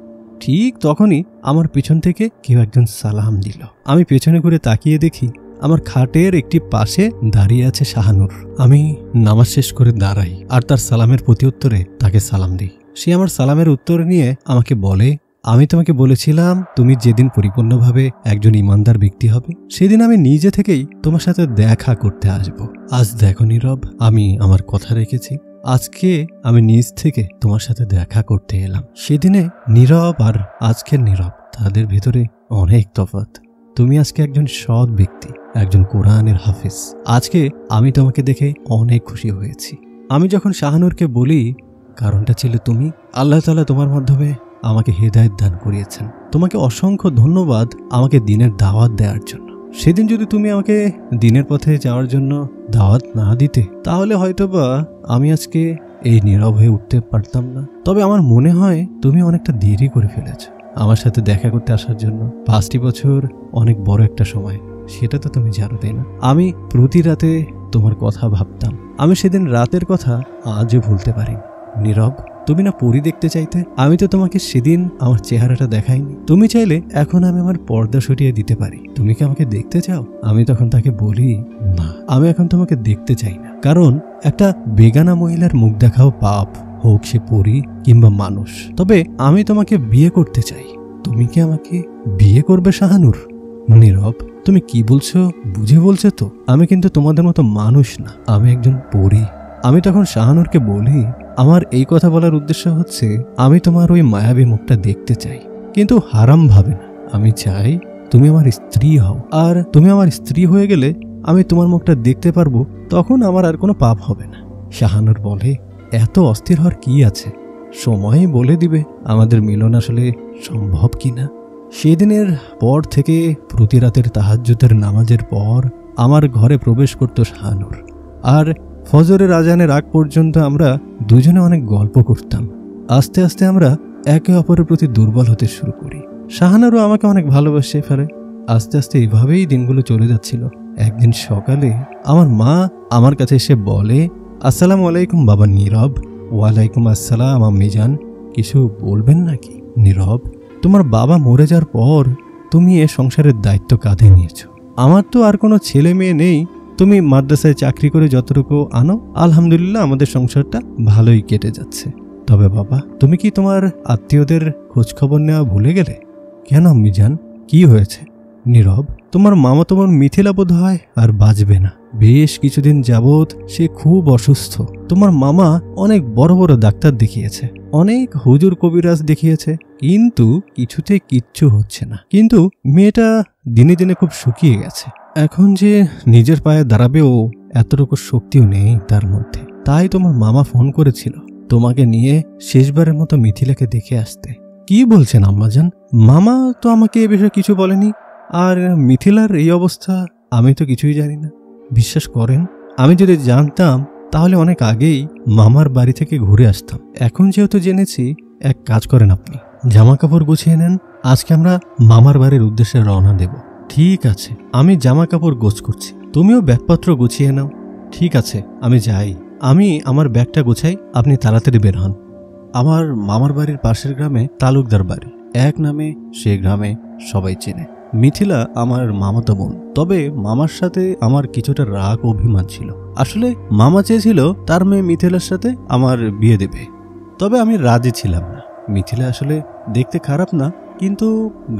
ঠিক তখনই আমার পিছন থেকে কেউ একজন সালাম দিল। আমি পেছনে ঘুরে তাকিয়ে দেখি আমার খাটের একটি পাশে দাঁড়িয়ে আছে শাহানুর। আমি নামাজ শেষ করে দাঁড়াই আর তার সালামের প্রতিউত্তরে তাকে সালাম দিই। সে আমার সালামের উত্তর নিয়ে আমাকে বলে, আমি তোমাকে বলেছিলাম তুমি যেদিন পরিপূর্ণভাবে একজন ইমানদার ব্যক্তি হবে, সেদিন আমি নিজে থেকেই তোমার সাথে দেখা করতে আসব। আজ দেখো নীরব, আমি আমার কথা রেখেছি। আজকে আমি নিজ থেকে তোমার সাথে দেখা করতে এলাম। সেদিনে নীরব আর আজকের নীরব, তাদের ভিতরে অনেক তফাৎ। তুমি আজকে একজন সৎ ব্যক্তি, একজন কোরআনের হাফিজ। আজকে আমি তোমাকে দেখে অনেক খুশি হয়েছি। আমি যখন শাহানুরকে বলি, কারণটা ছিল তুমি। আল্লাহ তাআলা তোমার মাধ্যমে আমাকে হেদায়েত দান করিয়েছেন। তোমাকে অসংখ্য ধন্যবাদ আমাকে দিনের দাওয়াত দেওয়ার জন্য। সেদিন যদি তুমি আমাকে দিনের পথে যাওয়ার জন্য দাওয়াত না দিতে, তাহলে হয়তোবা আমি আজকে এই নীরব হয়ে উঠতে পারতাম না। তবে আমার মনে হয় তুমি অনেকটা দেরি করে ফেলেছ আমার সাথে দেখা করতে আসার জন্য। 5টি বছর অনেক বড় একটা সময়, সেটা তো তুমি জানো, তাই না? আমি প্রতি রাতে তোমার কথা ভাবতাম। আমি সেদিন রাতের কথা আজও ভুলতে পারিনি। নীরব, তুমি না পরী দেখতে চাইতে, আমি তো তোমাকে সেদিন আমার চেহারাটা দেখাইনি। তুমি চাইলে এখন আমি আমার পর্দা সরিয়ে দিতে পারি। তুমি কি আমাকে দেখতে চাও? আমি তখন তাকে বলি, না, আমি এখন তোমাকে দেখতে চাই না। কারণ একটা বেগানা মহিলার মুখ দেখাও পাপ, হোক সে পরী কিংবা মানুষ। তবে আমি তোমাকে বিয়ে করতে চাই। তুমি কি আমাকে বিয়ে করবে শাহানুর? নীরব, তুমি কি বলছো বুঝে বলছো তো? আমি কিন্তু তোমাদের মতো মানুষ না, আমি একজন পরী। আমি তখন শাহানুরকে বলি, আমার এই কথা বলার উদ্দেশ্য হচ্ছে আমি তোমার ওই মায়াবী মুখটা দেখতে চাই, কিন্তু হারাম ভাবে না। আমি চাই তুমি আমার স্ত্রী হও, আর তুমি আমার স্ত্রী হয়ে গেলে আমি তোমার মুখটা দেখতে পারবো, তখন আমার আর কোনো পাপ হবে না। শাহানুর বলে, এত অস্থির হওয়ার কি আছে, সময় বলে দিবে আমাদের মিলন আসলে সম্ভব কিনা। সেদিনের পর থেকে প্রতি রাতের তাহাজ্জুদের নামাজের পর আমার ঘরে প্রবেশ করত শাহানুর, আর ফজরের আজানের আগ পর্যন্ত আমরা দুজনে অনেক গল্প করতাম। আস্তে আস্তে আমরা একে অপরের প্রতি দুর্বল হতে শুরু করি। শাহানুরও আমাকে অনেক ভালোবাসে ফেলে। আস্তে আস্তে এইভাবেই দিনগুলো চলে যাচ্ছিল। একদিন সকালে আমার মা আমার কাছে এসে বলে, আসসালামু আলাইকুম বাবা নীরব। ওয়ালাইকুম আসসালাম আম্মি জান, কিছু বলবেন নাকি? নীরব, তোমার বাবা মরে যাওয়ার পর তুমি এ সংসারের দায়িত্ব কাঁধে নিয়েছ। আমার তো আর কোনো ছেলে মেয়ে নেই, তুমি মাদ্রাসায় চাকরি করে যতটুকু আনো, আলহামদুলিল্লাহ আমাদের সংসারটা ভালোই কেটে যাচ্ছে। তবে বাবা, তুমি কি তোমার আত্মীয়দের খোঁজখবর নেওয়া ভুলে গেলে? কেন আম্মি জান, কি হয়েছে? নীরব, তোমার মামা তোমার মিথিলা বোধ হয় আর বাঁচবে না। বেশ কিছুদিন যাবৎ সে খুব অসুস্থ। তোমার মামা অনেক বড় বড় ডাক্তার দেখিয়েছে, অনেক হুজুর কবিরাজ দেখিয়েছে, কিন্তু কিছুতে কিচ্ছু হচ্ছে না। কিন্তু মেয়েটা দিনে দিনে খুব শুকিয়ে গেছে। এখন যে নিজের পায়ে দাঁড়াবেও এতটুকু শক্তিও নেই তার মধ্যে। তাই তোমার মামা ফোন করেছিল তোমাকে নিয়ে শেষবারের মতো মিথিলাকে দেখে আসতে। কি বলছেন আম্মাজান? মামা তো আমাকে এ বিষয়ে কিছু বলেনি। আর মিথিলার এই অবস্থা আমি তো কিছুই জানি না। বিশ্বাস করেন, আমি যদি জানতাম তাহলে অনেক আগেই মামার বাড়ি থেকে ঘুরে আসতাম। এখন যেহেতু জেনেছি, এক কাজ করেন, আপনি জামা কাপড় গুছিয়ে নেন, আজকে আমরা মামার বাড়ির উদ্দেশ্যে রওনা দেব। ঠিক আছে, আমি জামা কাপড় গোছ করছি, তুমিও ব্যাগপত্র গুছিয়ে নাও। ঠিক আছে, আমি যাই। আমি আমার ব্যাগটা গোছাই, আপনি তাড়াতাড়ি বের হন। আমার মামার বাড়ির পাশের গ্রামে তালুকদার বাড়ি, এক নামে সে গ্রামে সবাই চেনে। মিথিলা আমার মামাতো বোন, তবে মামার সাথে আমার কিছুটা রাগ অভিমান ছিল। আসলে মামা চেয়েছিল তার মেয়ে মিথিলার সাথে আমার বিয়ে দেবে, তবে আমি রাজি ছিলাম না। মিথিলা আসলে দেখতে খারাপ না, কিন্তু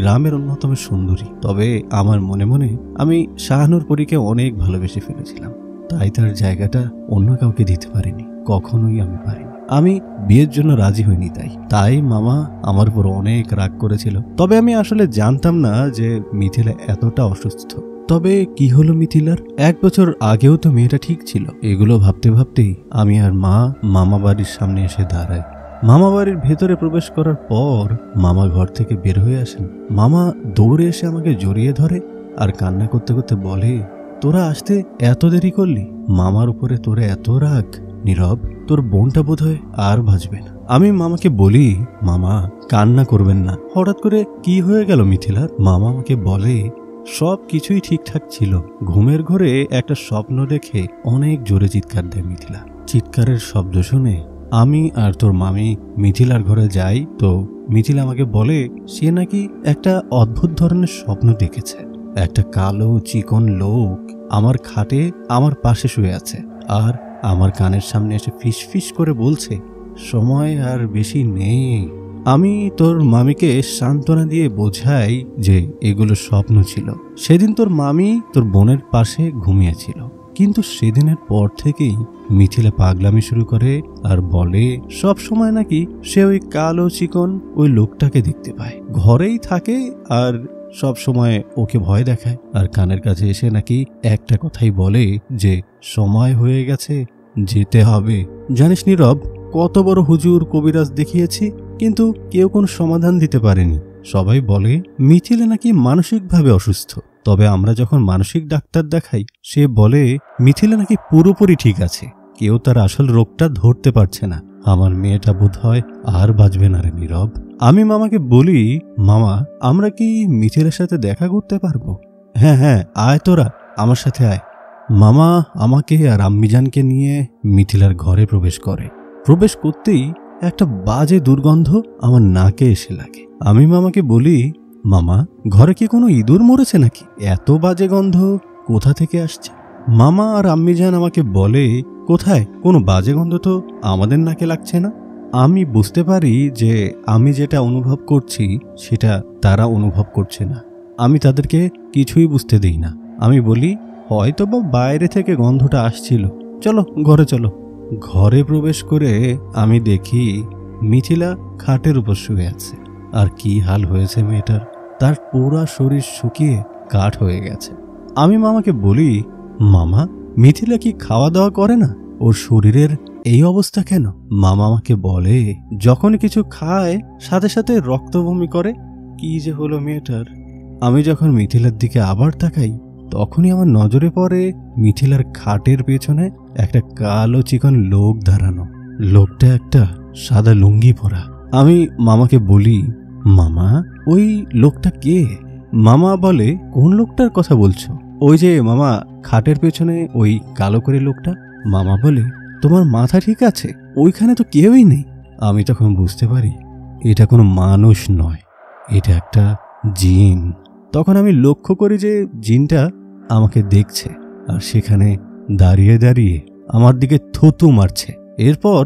গ্রামের অন্যতম সুন্দরী। তবে আমার মনে মনে আমি শাহানুর পরীকে অনেক ভালোবেসে ফেলেছিলাম, তাই তার জায়গাটা অন্য কাউকে দিতে পারিনি, কখনোই আমি পারিনি। আমি বিয়ের জন্য রাজি হইনি, তাই মামা আমার উপর অনেক রাগ করেছিল। তবে আমি আসলে জানতাম না যে মিথিলা এতটা অসুস্থ। তবে কি হলো মিথিলার? 1 বছর আগেও তো মেয়েটা ঠিক ছিল। এগুলো ভাবতে ভাবতেই আমি আর মা মামা বাড়ির সামনে এসে দাঁড়াই। মামা বাড়ির ভেতরে প্রবেশ করার পর মামা ঘর থেকে বের হয়ে আসেন। মামা দৌড়ে এসে আমাকে জড়িয়ে ধরে আর কান্না করতে করতে বলে, তোরা আসতে এত দেরি করলি? মামার উপরে তোরে এত রাগ? নীরব, তোর বোনটা বোধ হয় আর বাঁচবে না। আমি মামাকে বলি, মামা কান্না করবেন না, হঠাৎ করে কি হয়ে গেল মিথিলার? মামা আমাকে বলে, সব কিছুই ঠিকঠাক ছিল, ঘুমের ঘরে একটা স্বপ্ন দেখে অনেক জোরে চিৎকার দেয় মিথিলা। চিৎকারের শব্দ শুনে আমি আর তোর মামি মিথিলার ঘরে যাই, তো মিথিলা আমাকে বলে সে নাকি একটা অদ্ভুত ধরনের স্বপ্ন দেখেছে। একটা কালো চিকন লোক আমার খাটে আমার পাশে শুয়ে আছে, আর আমার কানের সামনে এসে ফিস ফিস করে বলছে, সময় আর বেশি নেই। আমি তোর মামিকে সান্ত্বনা দিয়ে বোঝাই যে এগুলো স্বপ্ন ছিল। সেদিন তোর মামি তোর বোনের পাশে ঘুমিয়েছিল, কিন্তু সেদিনের পর থেকেই মিথিলা পাগলামি শুরু করে আর বলে সব সময় নাকি সে ওই কালো চিকন ওই লোকটাকে দেখতে পায়, ঘরেই থাকে আর সব সময় ওকে ভয় দেখায়। আর কানের কাছে এসে নাকি একটা কথাই বলে যে সময় হয়ে গেছে, যেতে হবে। জানিস নীরব, কত বড় হুজুর কবিরাজ দেখিয়েছি, কিন্তু কেউ কোনো সমাধান দিতে পারেনি। সবাই বলে মিথিলা নাকি মানসিকভাবে অসুস্থ। তবে আমরা যখন মানসিক ডাক্তার দেখাই, সে বলে মিথিলা নাকি পুরোপুরি ঠিক আছে, কেউ তার আসল রোগটা ধরতে পারছে না। আমার মেয়েটা বোধ হয় আর বাঁচবে না রে নীরব। আমি মামাকে বলি, মামা আমরা কি মিথিলার সাথে দেখা করতে পারবো? হ্যাঁ হ্যাঁ, আয় তোরা আমার সাথে আয়। মামা আমাকে আর আম্মিজানকে নিয়ে মিথিলার ঘরে প্রবেশ করে। প্রবেশ করতেই একটা বাজে দুর্গন্ধ আমার নাকে এসে লাগে। আমি মামাকে বলি, মামা ঘরে কি কোনো ইঁদুর মরেছে নাকি? এত বাজে গন্ধ কোথা থেকে আসছে? মামা আর আম্মিজান আমাকে বলে, কোথায়, কোনো বাজে গন্ধ তো আমাদের নাকে লাগছে না। আমি বুঝতে পারি যে আমি যেটা অনুভব করছি সেটা তারা অনুভব করছে না। আমি তাদেরকে কিছুই বুঝতে দিই না। আমি বলি, হয়তো বা বাইরে থেকে গন্ধটা আসছিল, চলো ঘরে চলো। ঘরে প্রবেশ করে আমি দেখি মিথিলা খাটের উপর শুয়ে আছে। আর কি হাল হয়েছে মেয়েটার! তার পুরা শরীর শুকিয়ে কাঠ হয়ে গেছে। আমি মামাকে বলি, মামা, মিথিলা কি খাওয়া দাওয়া করে না? ওর শরীরের এই অবস্থা কেন? মামা আমাকে বলে, যখন কিছু খায় সাথে সাথে রক্ত বমি করে। কি যে হলো মেয়েটার। আমি যখন মিথিলার দিকে আবার তাকাই, তখনই আমার নজরে পড়ে মিথিলার খাটের পেছনে একটা কালো চিকন লোক দাঁড়ানো। লোকটা একটা সাদা লুঙ্গি পরা। আমি মামাকে বলি, মামা, ওই লোকটা কে? মামা বলে, কোন লোকটার কথা বলছো? ওই যে মামা, খাটের পেছনে ওই কালো করে লোকটা। মামা বলে, তোমার মাথা ঠিক আছে? ওইখানে তো কেউই নেই। আমি তখন বুঝতে পারি এটা কোনো মানুষ নয়, এটা একটা জিন। তখন আমি লক্ষ্য করি যে জিনটা আমাকে দেখছে আর সেখানে দাঁড়িয়ে দাঁড়িয়ে আমার দিকে থুতু মারছে। এরপর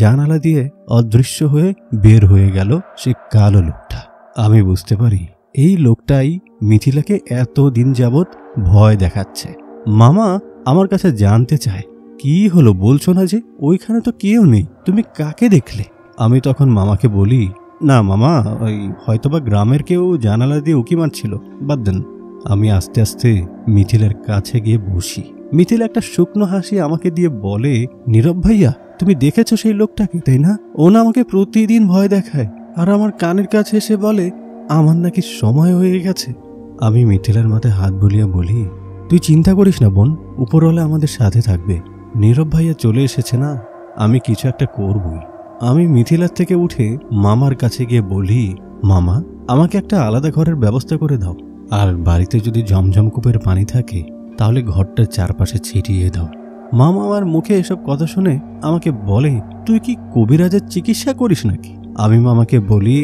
জানালা দিয়ে অদৃশ্য হয়ে বের হয়ে গেল সে কালো লোকটা। আমি বুঝতে পারি এই লোকটাই মিথিলাকে এতদিন যাবৎ ভয় দেখাচ্ছে। মামা আমার কাছে জানতে চায়, কি হলো বলছো না যে? ওইখানে তো কেউ নেই, তুমি কাকে দেখলে? আমি তখন মামাকে বলি, না মামা, ওই হয়তোবা গ্রামের কেউ জানালা দিয়ে উকি মারছিল, বাদ দেন। আমি আস্তে আস্তে মিথিলার কাছে গিয়ে বসি। মিথিলা একটা শুকনো হাসি আমাকে দিয়ে বলে, নীরব ভাইয়া, তুমি দেখেছো সেই লোকটাকে, তাই না? ও না আমাকে প্রতিদিন ভয় দেখায় আর আমার কানের কাছে এসে বলে আমার নাকি সময় হয়ে গেছে। আমি মিথিলার মাথায় হাত বুলিয়ে বলি, তুই চিন্তা করিস না বোন, উপরওয়ালা আমাদের সাথে থাকবে। নীরব ভাইয়া চলে এসেছে না, আমি কিছু একটা করবই। আমি মিথিলার থেকে উঠে মামার কাছে গিয়ে বলি, মামা, আমাকে একটা আলাদা ঘরের ব্যবস্থা করে দাও, আর বাড়িতে যদি জমজম কূপের পানি থাকে তাহলে ঘরটার চারপাশে ছিটিয়ে দাও। মামা আমার মুখে এসব কথা শুনে আমাকে বলে, তুই কি কবিরাজের চিকিৎসা করিস নাকি? আমি মামাকে বলি,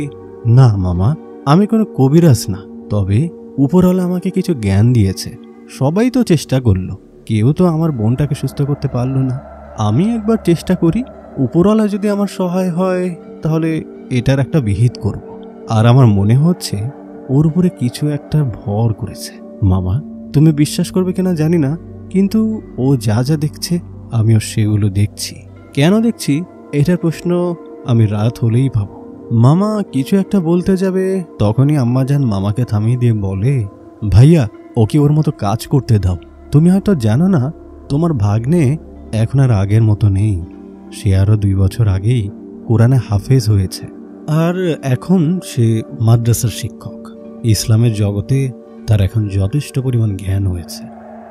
না মামা, আমি কোনো কবিরাজ না, তবে উপরওয়ালা আমাকে কিছু জ্ঞান দিয়েছে। সবাই তো চেষ্টা করলো, কেউ তো আমার বোনটাকে সুস্থ করতে পারলো না। আমি একবার চেষ্টা করি, উপরওয়ালা যদি আমার সহায় হয় তাহলে এটার একটা বিহিত করব। আর আমার মনে হচ্ছে ওর উপরে কিছু একটা ভর করেছে। মামা, তুমি বিশ্বাস করবে কিনা জানি না, কিন্তু ও যা যা দেখছে আমিও সেগুলো দেখছি। কেন দেখছি এটার প্রশ্ন আমি রাত হলেই ভাবো। মামা কিছু একটা বলতে যাবে, তখনই আম্মাজান মামাকে থামিয়ে দিয়ে বলে, ভাইয়া, ওকে ওর মতো কাজ করতে দাও। তুমি হয়তো জানো না, তোমার ভাগ্নে এখন আর আগের মতো নেই। সে আরও 2 বছর আগেই কোরআনে হাফেজ হয়েছে, আর এখন সে মাদ্রাসার শিক্ষক। ইসলামের জগতে তার এখন যথেষ্ট পরিমাণ জ্ঞান হয়েছে।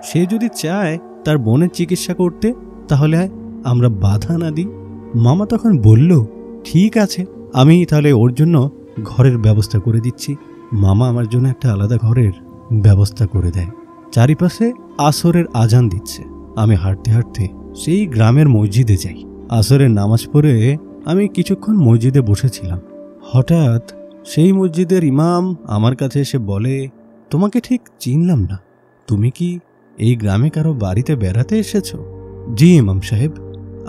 সে যদি চায় তার বোনের চিকিৎসা করতে, তাহলে আমরা বাধা না দিই। মামা তখন বলল, ঠিক আছে, আমি তাহলে ওর জন্য ঘরের ব্যবস্থা করে দিচ্ছি। মামা আমার জন্য একটা আলাদা ঘরের ব্যবস্থা করে দেয়। চারিপাশে আসরের আজান দিচ্ছে। আমি হাঁটতে হাঁটতে সেই গ্রামের মসজিদে যাই। আসরের নামাজ পড়ে আমি কিছুক্ষণ মসজিদে বসেছিলাম। হঠাৎ সেই মসজিদের ইমাম আমার কাছে এসে বলে, তোমাকে ঠিক চিনলাম না, তুমি কি এই গ্রামে কারো বাড়িতে বেড়াতে এসেছো? জি ইমাম সাহেব,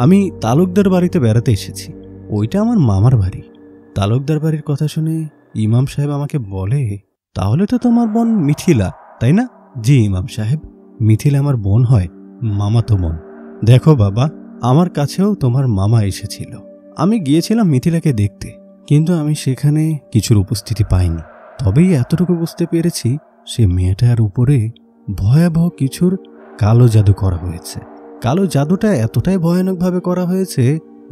আমি তালুকদার বাড়িতে বেড়াতে এসেছি। ওইটা আমার মামার বাড়ি। তালুকদার বাড়ির কথা শুনে ইমাম সাহেব আমাকে বলে, তাহলে তো তোমার বোন মিথিলা, তাই না? জি ইমাম সাহেব, মিথিলা আমার বোন হয়, মামাতো বোন। দেখো বাবা, আমার কাছেও তোমার মামা এসেছিল। আমি গিয়েছিলাম মিথিলাকে দেখতে, কিন্তু আমি সেখানে কিছুর উপস্থিতি পাইনি। তবেই এতটুকু বুঝতে পেরেছি সে মেয়েটার উপরে ভয়াবহ কিছুর কালো জাদু করা হয়েছে। কালো জাদুটা এতটাই ভয়ানকভাবে করা হয়েছে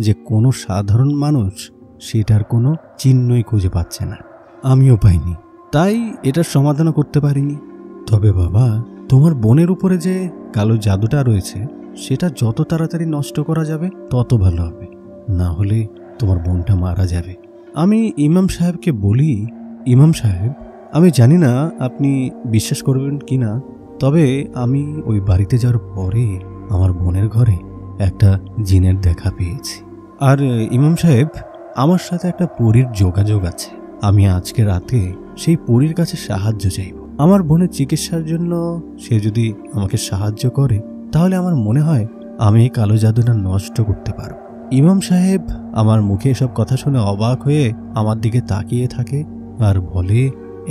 যে কোনো সাধারণ মানুষ সেটার কোনো চিহ্নই খুঁজে পাচ্ছে না। আমিও পাইনি, তাই এটার সমাধানও করতে পারিনি। তবে বাবা, তোমার বোনের উপরে যে কালো জাদুটা রয়েছে সেটা যত তাড়াতাড়ি নষ্ট করা যাবে তত ভালো হবে, না হলে তোমার বোনটা মারা যাবে। আমি ইমাম সাহেবকে বলি, ইমাম সাহেব, আমি জানি না আপনি বিশ্বাস করবেন কি না, তবে আমি ওই বাড়িতে যাওয়ার পরে আমার বোনের ঘরে একটা জিনের দেখা পেয়েছি। আর ইমাম সাহেব, আমার সাথে একটা পরীর যোগাযোগ আছে। আমি আজকে রাতে সেই পরীর কাছে সাহায্য চাইব। আমার বোনের চিকিৎসার জন্য সে যদি আমাকে সাহায্য করে, তাহলে আমার মনে হয় আমি এই কালো জাদুটা নষ্ট করতে পারব। ইমাম সাহেব আমার মুখে এসব কথা শুনে অবাক হয়ে আমার দিকে তাকিয়ে থাকে আর বলে,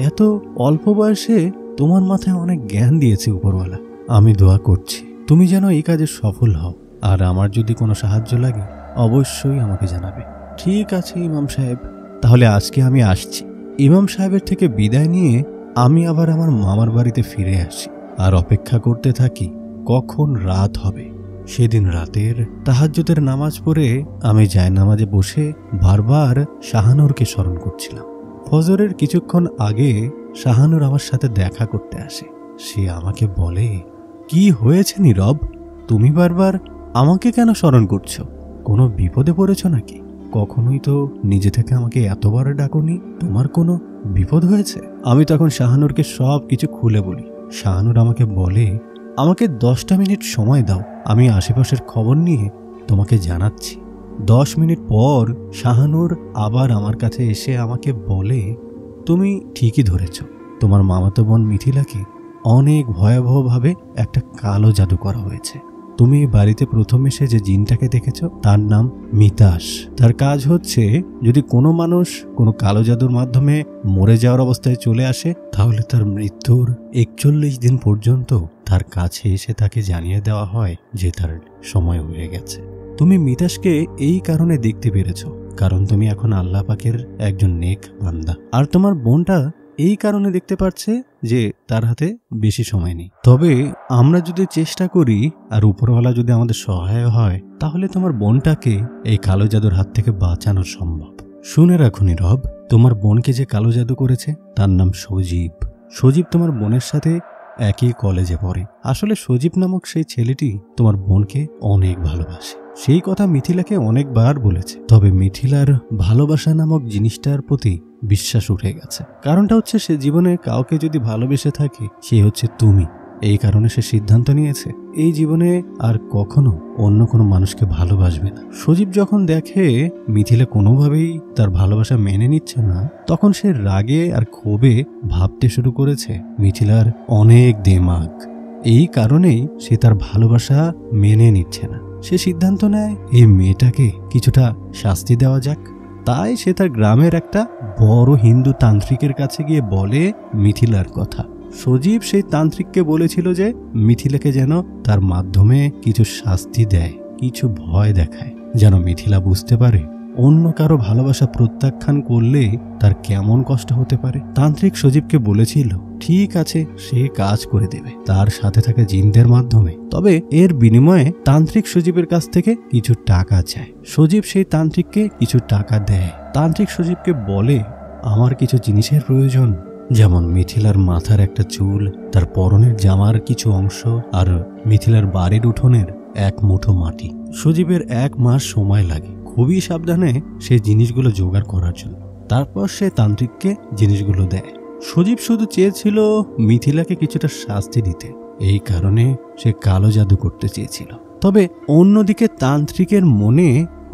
এত অল্প বয়সে তোমার মাথায় অনেক জ্ঞান দিয়েছে উপরওয়ালা। আমি দোয়া করছি তুমি যেন এই কাজে সফল হও, আর আমার যদি কোনো সাহায্য লাগে অবশ্যই আমাকে জানাবে। ঠিক আছে ইমাম সাহেব, তাহলে আজকে আমি আসছি। ইমাম সাহেবের থেকে বিদায় নিয়ে আমি আবার আমার মামার বাড়িতে ফিরে আসি আর অপেক্ষা করতে থাকি কখন রাত হবে। সেদিন রাতের তাহাজ্জুদের নামাজ পড়ে আমি জায়নামাজে বসে বারবার শাহানুরকে স্মরণ করছিলাম। ফজরের কিছুক্ষণ আগে শাহানুর আমার সাথে দেখা করতে আসে। সে আমাকে বলে, কি হয়েছে নীরব, তুমি বারবার আমাকে কেন স্মরণ করছো? কোনো বিপদে পড়েছ নাকি? কখনোই তো নিজে থেকে আমাকে এতবার ডাকোনি, তোমার কোনো বিপদ হয়েছে? আমি তখন শাহানুরকে সব কিছু খুলে বলি। শাহানুর আমাকে বলে, আমাকে 10টা মিনিট সময় দাও, আমি আশেপাশের খবর নিয়ে তোমাকে জানাচ্ছি। 10 মিনিট পর শাহানুর আবার আমার কাছে এসে আমাকে বলে, তুমি ঠিকই ধরেছ, তোমার মামাতো বোন মিথিলাকে অনেক ভয়াবহভাবে একটা কালো জাদু করা হয়েছে। তুমি বাড়িতে প্রথম এসে যে জিনটাকে দেখেছ তার নাম মিতাস। তার কাজ হচ্ছে, যদি কোনো মানুষ কোনো কালো জাদুর মাধ্যমে মরে যাওয়ার অবস্থায় চলে আসে, তাহলে তার মৃত্যুর 41 দিন পর্যন্ত তার কাছে এসে তাকে জানিয়ে দেওয়া হয় যে তার সময় হয়ে গেছে। তুমি মিতাসকে এই কারণে দেখতে পেরেছ কারণ তুমি এখন আল্লাহ পাকের একজন নেক বান্দা, আর তোমার বোনটা এই কারণে দেখতে পাচ্ছে যে তার হাতে বেশি সময় নেই। তবে আমরা যদি চেষ্টা করি আর উপরওয়ালা যদি আমাদের সহায় হয়, তাহলে তোমার বোনটাকে এই কালো জাদুর হাত থেকে বাঁচানো সম্ভব। শুনে রাখো নীরব, তোমার বোনকে যে কালো জাদু করেছে তার নাম সজীব। সজীব তোমার বোনের সাথে একই কলেজে পড়ে। আসলে সজীব নামক সেই ছেলেটি তোমার বোনকে অনেক ভালোবাসে। সেই কথা মিথিলাকে অনেকবার বলেছে, তবে মিথিলার ভালোবাসা নামক জিনিসটার প্রতি বিশ্বাস উঠে গেছে। কারণটা হচ্ছে, সে জীবনে কাউকে যদি ভালোবেসে থাকে সে হচ্ছে তুমি। এই কারণে সে সিদ্ধান্ত নিয়েছে এই জীবনে আর কখনো অন্য কোনো মানুষকে ভালোবাসবে না। সজীব যখন দেখে মিথিলা কোনোভাবেই তার ভালোবাসা মেনে নিচ্ছে না, তখন সে রাগে আর ক্ষোভে ভাবতে শুরু করেছে মিথিলার অনেক দেমাগ। এই কারণেই সে তার ভালোবাসা মেনে নিচ্ছে না। সে সিদ্ধান্ত নেয় এই মেয়েটাকে কিছুটা শাস্তি দেওয়া যাক। তাই সে তার গ্রামের একটা বড় হিন্দু তান্ত্রিকের কাছে গিয়ে বলে মিথিলার কথা। সজীব সেই তান্ত্রিককে বলেছিল যে মিথিলাকে যেন তার মাধ্যমে কিছু শাস্তি দেয়, কিছু ভয় দেখায়, যেন মিথিলা বুঝতে পারে অন্য কারো ভালোবাসা প্রত্যাখ্যান করলে তার কেমন কষ্ট হতে পারে। তান্ত্রিক সজীবকে বলেছিল ঠিক আছে, সে কাজ করে দেবে তার সাথে থাকা জিনদের মাধ্যমে। তবে এর বিনিময়ে তান্ত্রিক সজীবের কাছ থেকে কিছু টাকা চায়। সজীব সেই তান্ত্রিককে কিছু টাকা দেয়। তান্ত্রিক সজীবকে বলে, আমার কিছু জিনিসের প্রয়োজন, যেমন মিথিলার মাথার একটা চুল, তার পরনের জামার কিছু অংশ, আর মিথিলার বাড়ির উঠোনের 1 মুঠো মাটি। সজীবের 1 মাস সময় লাগে খুবই সাবধানে সে জিনিসগুলো জোগাড় করার জন্য। তারপর সে তান্ত্রিককে জিনিসগুলো দেয়। সজীব শুধু চেয়েছিল মিথিলাকে কিছুটা শাস্তি দিতে, এই কারণে সে কালো জাদু করতে চেয়েছিল। তবে অন্যদিকে তান্ত্রিকের মনে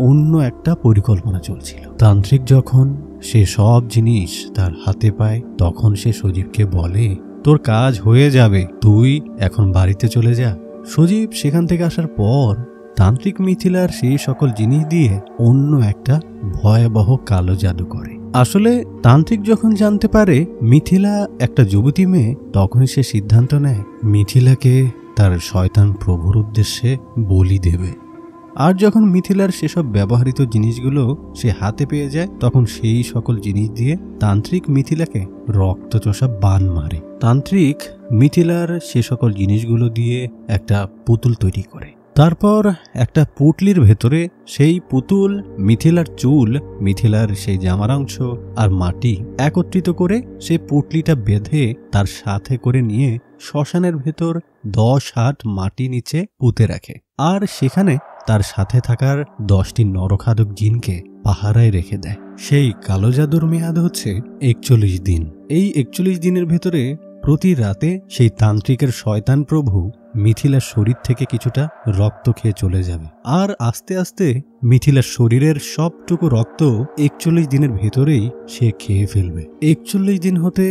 অন্য একটা পরিকল্পনা চলছিল। তান্ত্রিক যখন সে সব জিনিস তার হাতে পায়, তখন সে সজীবকে বলে, তোর কাজ হয়ে যাবে, তুই এখন বাড়িতে চলে যা। সজীব সেখান থেকে আসার পর তান্ত্রিক মিথিলার সেই সকল জিনিস দিয়ে অন্য একটা ভয়াবহ কালো জাদু করে। আসলে তান্ত্রিক যখন জানতে পারে মিথিলা একটা যুবতী মেয়ে, তখনই সে সিদ্ধান্ত নেয় মিথিলাকে তার শয়তান প্রভুর উদ্দেশ্যে বলি দেবে। আর যখন মিথিলার সেসব ব্যবহৃত জিনিসগুলো সে হাতে পেয়ে যায়, তখন সেই সকল জিনিস দিয়ে তান্ত্রিক মিথিলাকে রক্তচোষা বান মারে। তান্ত্রিক মিথিলার সে সকল জিনিসগুলো দিয়ে একটা পুতুল তৈরি করে। তারপর একটা পুটলির ভেতরে সেই পুতুল, মিথিলার চুল, মিথিলার সেই জামার অংশ আর মাটি একত্রিত করে সেই পুটলিটা বেঁধে তার সাথে করে নিয়ে শ্মশানের ভেতর 10 হাত মাটি নিচে পুঁতে রাখে। আর সেখানে তার সাথে থাকার 10টি নরখাদক জিনকে পাহারায় রেখে দেয়। সেই কালো জাদুর মেয়াদ হচ্ছে 41 দিন। এই 41 দিনের ভেতরে প্রতি রাতে সেই তান্ত্রিকের শয়তান প্রভু মিথিলার শরীর থেকে কিছুটা রক্ত খেয়ে চলে যাবে। আর আস্তে আস্তে মিথিলার শরীরের সবটুকু রক্ত 41 দিনের ভেতরেই সে খেয়ে ফেলবে। 41 দিন হতে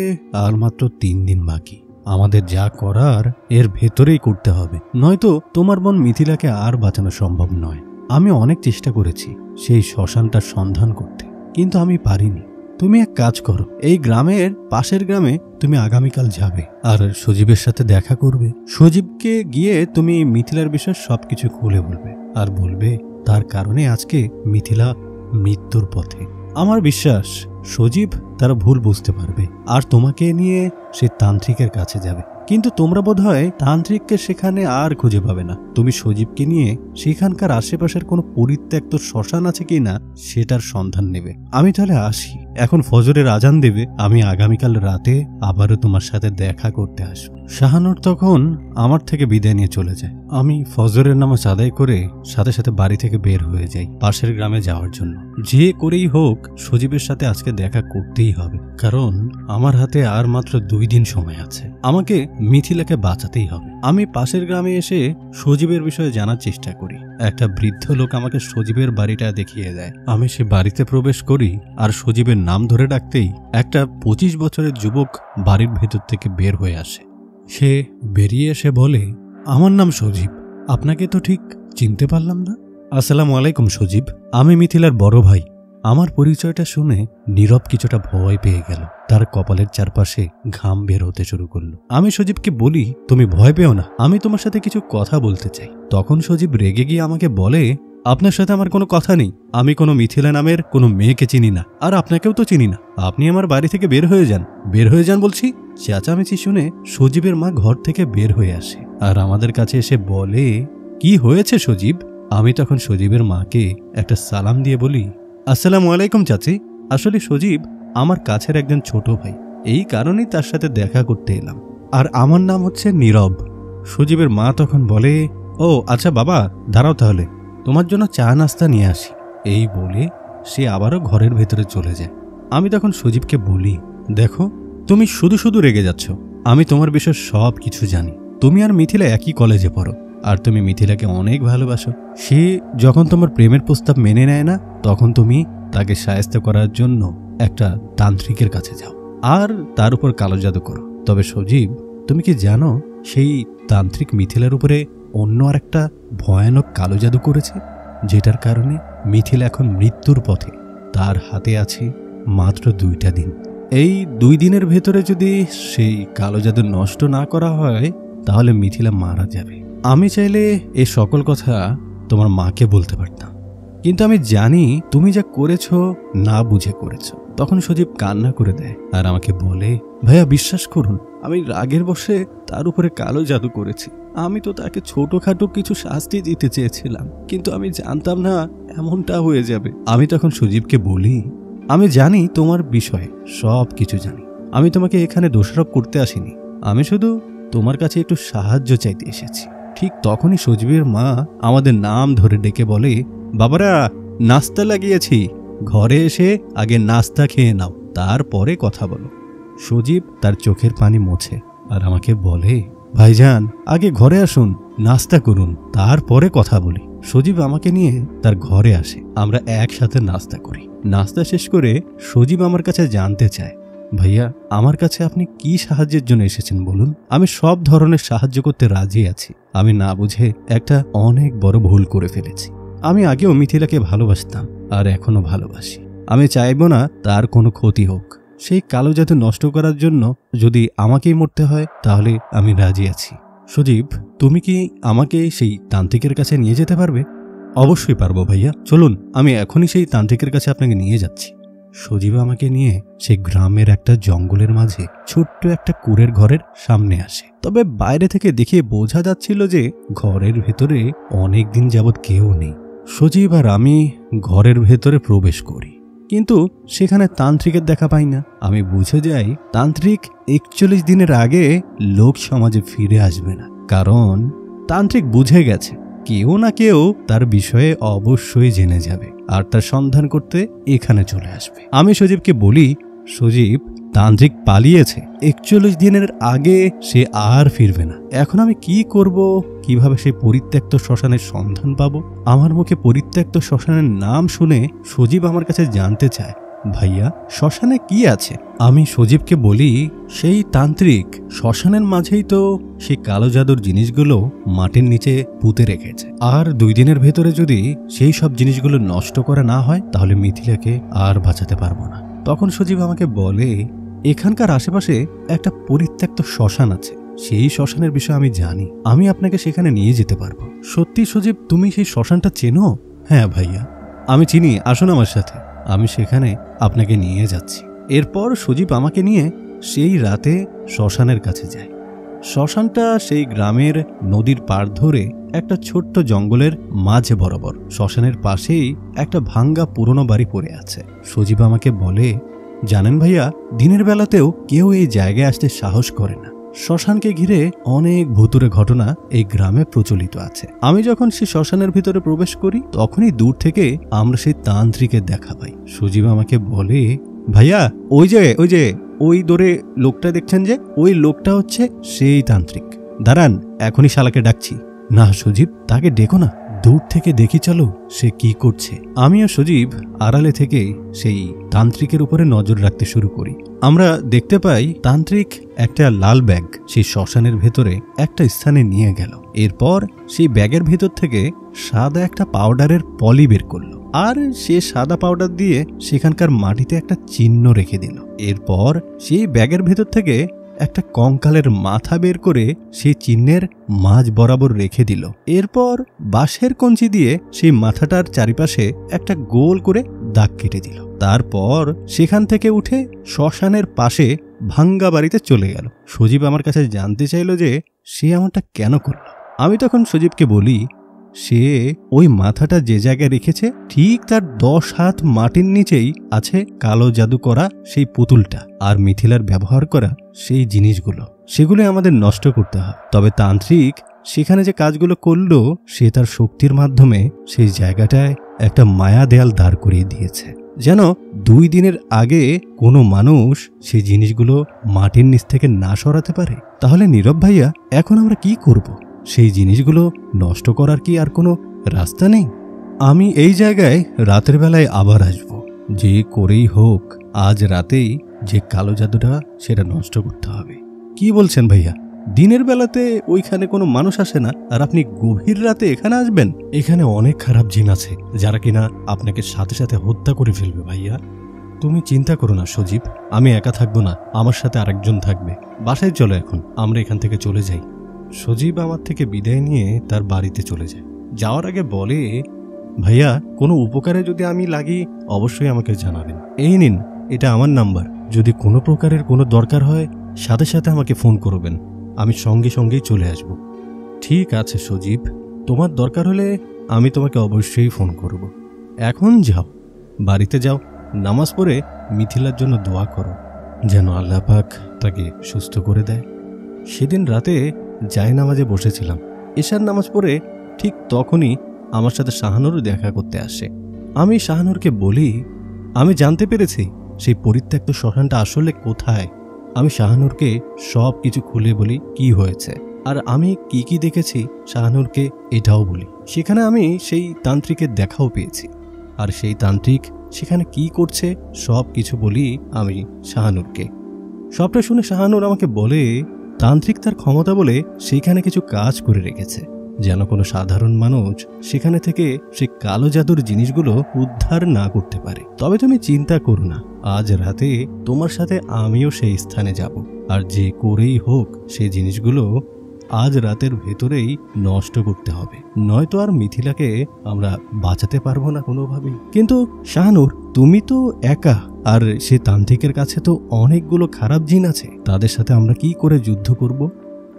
আর মাত্র 3 দিন বাকি। আমাদের যা করার এর ভেতরেই করতে হবে, নয়তো তোমার বোন মিথিলাকে আর বাঁচানো সম্ভব নয়। আমি অনেক চেষ্টা করেছি সেই শ্মশানটার সন্ধান করতে, কিন্তু আমি পারিনি। তুমি এক কাজ করো, এই গ্রামের পাশের গ্রামে তুমি আগামীকাল যাবে আর সজীবের সাথে দেখা করবে। সজীবকে গিয়ে তুমি মিথিলার বিষয়ে সবকিছু খুলে বলবে আর বলবে তার কারণে আজকে মিথিলা মৃত্যুর পথে। আমার বিশ্বাস সজীব তারা ভুল বুঝতে পারবে আর তোমাকে নিয়ে সে তান্ত্রিকের কাছে যাবে, কিন্তু তোমরা বোধহয় তান্ত্রিককে সেখানে আর খুঁজে পাবে না। তুমি সজীবকে নিয়ে সেখানকার আশেপাশের কোনো পরিত্যক্ত শ্মশান আছে কিনা সেটার সন্ধান নেবে। আমি তাহলে আসি, এখন ফজরের আজান দেবে, আমি আগামীকাল রাতে আবারও তোমার সাথে দেখা করতে আসবো। শাহানুর তখন আমার থেকে বিদায় নিয়ে চলে যায়। আমি ফজরের নামাজ আদায় করে সাথে সাথে বাড়ি থেকে বের হয়ে যাই পাশের গ্রামে যাওয়ার জন্য। যে করেই হোক সজীবের সাথে আজকে দেখা করতেই হবে, কারণ আমার হাতে আর মাত্র 2 দিন সময় আছে। আমাকে মিথিলাকে বাঁচাতেই হবে। আমি পাশের গ্রামে এসে সজীবের বিষয়ে জানার চেষ্টা করি। একটা বৃদ্ধ লোক আমাকে সজীবের বাড়িটা দেখিয়ে দেয়। আমি সে বাড়িতে প্রবেশ করি আর সজীবের নাম ধরে ডাকতেই একটা 25 বছরের যুবক বাড়ির ভেতর থেকে বের হয়ে আসে। সে বেরিয়ে এসে বলে, আমার নাম সজীব, আপনাকে তো ঠিক চিনতে পারলাম না। আসসালামু আলাইকুম সজীব, আমি মিথিলার বড় ভাই। আমার পরিচয়টা শুনে নীরব কিছুটা ভয় পেয়ে গেল, তার কপালের চারপাশে ঘাম বের হতে শুরু করলো। আমি সজীবকে বলি, তুমি ভয় পেও না, আমি তোমার সাথে কিছু কথা বলতে চাই। তখন সজীব রেগে গিয়ে আমাকে বলে, আপনার সাথে আমার কোনো কথা নেই, আমি কোনো মিথিলা নামের কোনো মেয়েকে চিনি না, আর আপনাকেও তো চিনি না। আপনি আমার বাড়ি থেকে বের হয়ে যান, বের হয়ে যান বলছি। চেঁচামেচি শুনে সজীবের মা ঘর থেকে বের হয়ে আসে আর আমাদের কাছে এসে বলে, কি হয়েছে সজীব? আমি তখন সজীবের মাকে একটা সালাম দিয়ে বলি, আসসালামু আলাইকুম চাচি। আসলে সজীব আমার কাছের একজন ছোট ভাই, এই কারণেই তার সাথে দেখা করতে এলাম, আর আমার নাম হচ্ছে নীরব। সজীবের মা তখন বলে, ও আচ্ছা বাবা, দাঁড়াও তাহলে, তোমার জন্য চা নাস্তা নিয়ে আসি। এই বলে সে আবারও ঘরের ভেতরে চলে যায়। আমি তখন সজীবকে বলি, দেখো তুমি শুধু শুধু রেগে যাচ্ছ, আমি তোমার বিষয়ে সব কিছু জানি। তুমি আর মিথিলা একই কলেজে পড়ো, আর তুমি মিথিলাকে অনেক ভালোবাসো। সে যখন তোমার প্রেমের প্রস্তাব মেনে নেয় না, তখন তুমি তাকে সাহায্য করার জন্য একটা তান্ত্রিকের কাছে যাও আর তার উপর কালো জাদু করো। তবে সজীব, তুমি কি জানো সেই তান্ত্রিক মিথিলার উপরে অন্য আর একটা ভয়ানক কালো জাদু করেছে, যেটার কারণে মিথিলা এখন মৃত্যুর পথে। তার হাতে আছে মাত্র 2টা দিন। এই 2 দিনের ভেতরে যদি সেই কালো জাদু নষ্ট না করা হয়, তাহলে মিথিলা মারা যাবে। আমি চাইলে এই সকল কথা তোমার মাকে বলতে পারতাম, কিন্তু আমি জানি তুমি যা করেছো না বুঝে করেছো। তখন সজীব কান্না করে দেয় আর আমাকে বলে, ভাইয়া বিশ্বাস করুন, আমি রাগের বশে তার উপরে কালো জাদু করেছি। আমি তো তাকে ছোটখাটো কিছু শাস্তি দিতে চেয়েছিলাম, কিন্তু আমি জানতাম না এমনটা হয়ে যাবে। আমি তখন সজীবকে বলি, আমি জানি তোমার বিষয়ে সব কিছু জানি, আমি তোমাকে এখানে দোষারোপ করতে আসিনি, আমি শুধু তোমার কাছে একটু সাহায্য চাইতে এসেছি। ঠিক তখনই সজীবের মা আমাদের নাম ধরে ডেকে বলে, বাবারা নাস্তা লাগিয়েছি, ঘরে এসে আগে নাস্তা খেয়ে নাও, তারপরে কথা বলো। সজীব তার চোখের পানি মোছে আর আমাকে বলে, ভাইজান আগে ঘরে আসুন, নাস্তা করুন, তারপরে কথা বলি। সজীব আমাকে নিয়ে তার ঘরে আসে, আমরা একসাথে নাস্তা করি। নাস্তা শেষ করে সজীব আমার কাছে জানতে চায়, ভাইয়া আমার কাছে আপনি কি সাহায্যের জন্য এসেছেন বলুন, আমি সব ধরনের সাহায্য করতে রাজি আছি। আমি না বুঝে একটা অনেক বড় ভুল করে ফেলেছি। আমি আগেও মিথিলাকে ভালোবাসতাম আর এখনো ভালোবাসি। আমি চাইবো না তার কোনো ক্ষতি হোক। সেই কালো জাদু নষ্ট করার জন্য যদি আমাকেই মরতে হয়, তাহলে আমি রাজি আছি। সজীব, তুমি কি আমাকে সেই তান্ত্রিকের কাছে নিয়ে যেতে পারবে? অবশ্যই পারবো ভাইয়া, চলুন আমি এখনই সেই তান্ত্রিকের কাছে আপনাকে নিয়ে যাচ্ছি। সজীব আমাকে নিয়ে সেই গ্রামের একটা জঙ্গলের মাঝে ছোট্ট একটা কুড়ের ঘরের সামনে আসে। তবে বাইরে থেকে দেখে বোঝা যাচ্ছিল যে ঘরের ভেতরে অনেক দিন যাবৎ কেউ নেই। সজীব আর আমি ঘরের ভেতরে প্রবেশ করি, কিন্তু সেখানে তান্ত্রিকের দেখা পাই না। আমি বুঝে যাই তান্ত্রিক 41 দিনের আগে লোক সমাজে ফিরে আসবে না, কারণ তান্ত্রিক বুঝে গেছে কেউ না কেউ তার বিষয়ে অবশ্যই জেনে যাবে আর তার সন্ধান করতে এখানে চলে আসবে। আমি সজীবকে বলি, সজীব তান্ত্রিক পালিয়েছে, 41 দিনের আগে সে আর ফিরবে না। এখন আমি কি করব, কিভাবে সেই পরিত্যক্ত শ্মশানের সন্ধান পাবো? আমার মুখে পরিত্যক্ত শ্মশানের নাম শুনে সজীব আমার কাছে জানতে চায়, ভাইয়া শ্মশানে কি আছে? আমি সজীবকে বলি, সেই তান্ত্রিক শ্মশানের মাঝেই তো সেই কালো জাদুর জিনিসগুলো মাটির নিচে পুঁতে রেখেছে, আর 2 দিনের ভেতরে যদি সেই সব জিনিসগুলো নষ্ট করা না হয়, তাহলে মিথিলাকে আর বাঁচাতে পারবো না। তখন সজীব আমাকে বলে, এখানকার আশেপাশে একটা পরিত্যক্ত শ্মশান আছে, সেই শ্মশানের বিষয়ে আমি জানি, আমি আপনাকে সেখানে নিয়ে যেতে পারবো। সত্যি সজীব, তুমি সেই শ্মশানটা চেনো? হ্যাঁ ভাইয়া আমি চিনি, আসুন আমার সাথে। আমি সেখানে আপনাকে নিয়ে যাচ্ছি। এরপর সজীব আমাকে নিয়ে সেই রাতে শ্মশানের কাছে যায়। শ্মশানটা সেই গ্রামের নদীর পাড় ধরে একটা ছোট্ট জঙ্গলের মাঝে বরাবর। শ্মশানের পাশেই একটা ভাঙ্গা পুরনো বাড়ি পড়ে আছে। সজীব আমাকে বলে, জানেন ভাইয়া, দিনের বেলাতেও কেউ এই জায়গায় আসতে সাহস করে না। শ্মশানকে ঘিরে অনেক ভুতুড়ে ঘটনা এই গ্রামে প্রচলিত আছে। আমি যখন সেই শ্মশানের ভিতরে প্রবেশ করি তখনই দূর থেকে আমরা সেই তান্ত্রিকের দেখা পাই। সজীব আমাকে বলে, ভাইয়া ওই দূরে লোকটা দেখছেন যে, ওই লোকটা হচ্ছে সেই তান্ত্রিক। দাঁড়ান, এখনই শালাকে ডাকছি। না সজীব, তাকে ডেকো না, দূর থেকে দেখি চলো সে কি করছে। আমিও সজীব আড়ালে থেকে সেই তান্ত্রিকের উপরে নজর রাখতে শুরু করি। আমরা দেখতে পাই তান্ত্রিক একটা লাল ব্যাগ সেই শ্মশানের ভেতরে একটা স্থানে নিয়ে গেল। এরপর সেই ব্যাগের ভেতর থেকে সাদা একটা পাউডারের পলি বের করলো, আর সে সাদা পাউডার দিয়ে সেখানকার মাটিতে একটা চিহ্ন রেখে দিল। এরপর সেই ব্যাগের ভেতর থেকে একটা কঙ্কালের মাথা বের করে সেই চিহ্নের মাঝ বরাবর রেখে দিল। এরপর বাঁশের কঞ্চি দিয়ে সেই মাথাটার চারিপাশে একটা গোল করে দাগ কেটে দিল। তারপর সেখান থেকে উঠে শ্মশানের পাশে ভাঙ্গা বাড়িতে চলে গেল। সজীব আমার কাছে জানতে চাইল যে সে এমনটা কেন করল। আমি তখন সজীবকে বলি, সে ওই মাথাটা যে জায়গায় রেখেছে ঠিক তার 10 হাত মাটির নিচেই আছে কালো জাদু করা সেই পুতুলটা আর মিথিলার ব্যবহার করা সেই জিনিসগুলো। সেগুলো আমাদের নষ্ট করতে হয়। তবে তান্ত্রিক সেখানে যে কাজগুলো করলো, সে তার শক্তির মাধ্যমে সেই জায়গাটায় একটা মায়া দেয়াল দাঁড় করিয়ে দিয়েছে, যেন 2 দিনের আগে কোনো মানুষ সেই জিনিসগুলো মাটির নিচ থেকে না সরাতে পারে। তাহলে নীরব ভাইয়া, এখন আমরা কি করব? সেই জিনিসগুলো নষ্ট করার কি আর কোনো রাস্তা নেই? আমি এই জায়গায় রাতের বেলায় আবার আসব, যে করেই হোক আজ রাতেই যে কালো জাদুটা সেটা নষ্ট করতে হবে। কি বলছেন ভাইয়া? দিনের বেলাতে ওইখানে কোনো মানুষ আসে না, আর আপনি গভীর রাতে এখানে আসবেন? এখানে অনেক খারাপ জিন আছে যারা কিনা আপনাকে সাথে সাথে হত্যা করে ফেলবে ভাইয়া। তুমি চিন্তা করো না সজীব, আমি একা থাকবো না, আমার সাথে আরেকজন থাকবে। বাসায় চলো, এখন আমরা এখান থেকে চলে যাই। সজীব আমার থেকে বিদায় নিয়ে তার বাড়িতে চলে যায়। যাওয়ার আগে বলে, ভাইয়া, কোনো উপকারে যদি আমি লাগি অবশ্যই আমাকে জানাবেন। এই নিন, এটা আমার নাম্বার। যদি কোনো প্রকারের কোনো দরকার হয় সাথে সাথে আমাকে ফোন করবেন, আমি সঙ্গে সঙ্গেই চলে আসব। ঠিক আছে সজীব, তোমার দরকার হলে আমি তোমাকে অবশ্যই ফোন করব। এখন যাও, বাড়িতে যাও, নামাজ পড়ে মিথিলার জন্য দোয়া করো যেন আল্লাহ পাক তাকে সুস্থ করে দেয়। সেদিন রাতে জায়নামাজে বসেছিলাম। এশার নামাজ পড়ে ঠিক তখনই আমার সাথে শাহানুর দেখা করতে আসে। আমি শাহানুরকে বলি, আমি জানতে পেরেছি সেই পরিত্যক্ত শ্মশানটা আসলে কোথায়। আমি শাহানুরকে সব কিছু খুলে বলি কি হয়েছে, আর আমি কি কি দেখেছি শাহানুরকে এটাও বলি। সেখানে আমি সেই তান্ত্রিকের দেখাও পেয়েছি, আর সেই তান্ত্রিক সেখানে কি করছে সব কিছু বলি আমি শাহানুরকে। সবটা শুনে শাহানুর আমাকে বলে, তান্ত্রিক তার ক্ষমতা বলে সেইখানে কিছু কাজ করে রেখেছে, যেন কোনো সাধারণ মানুষ সেখানে থেকে সেই কালো জাদুর জিনিসগুলো উদ্ধার না করতে পারে। তবে তুমি চিন্তা করো না, আজ রাতে তোমার সাথে আমিও সেই স্থানে যাব, আর যে করেই হোক সেই জিনিসগুলো আজ রাতের ভেতরেই নষ্ট করতে হবে, নয়তো আর মিথিলাকে আমরা বাঁচাতে পারবো না কোনোভাবেই। কিন্তু শাহানুর, তুমি তো একা, আর সে তান্ত্রিকের কাছে তো অনেকগুলো খারাপ জিন আছে, তাদের সাথে আমরা কি করে যুদ্ধ করব?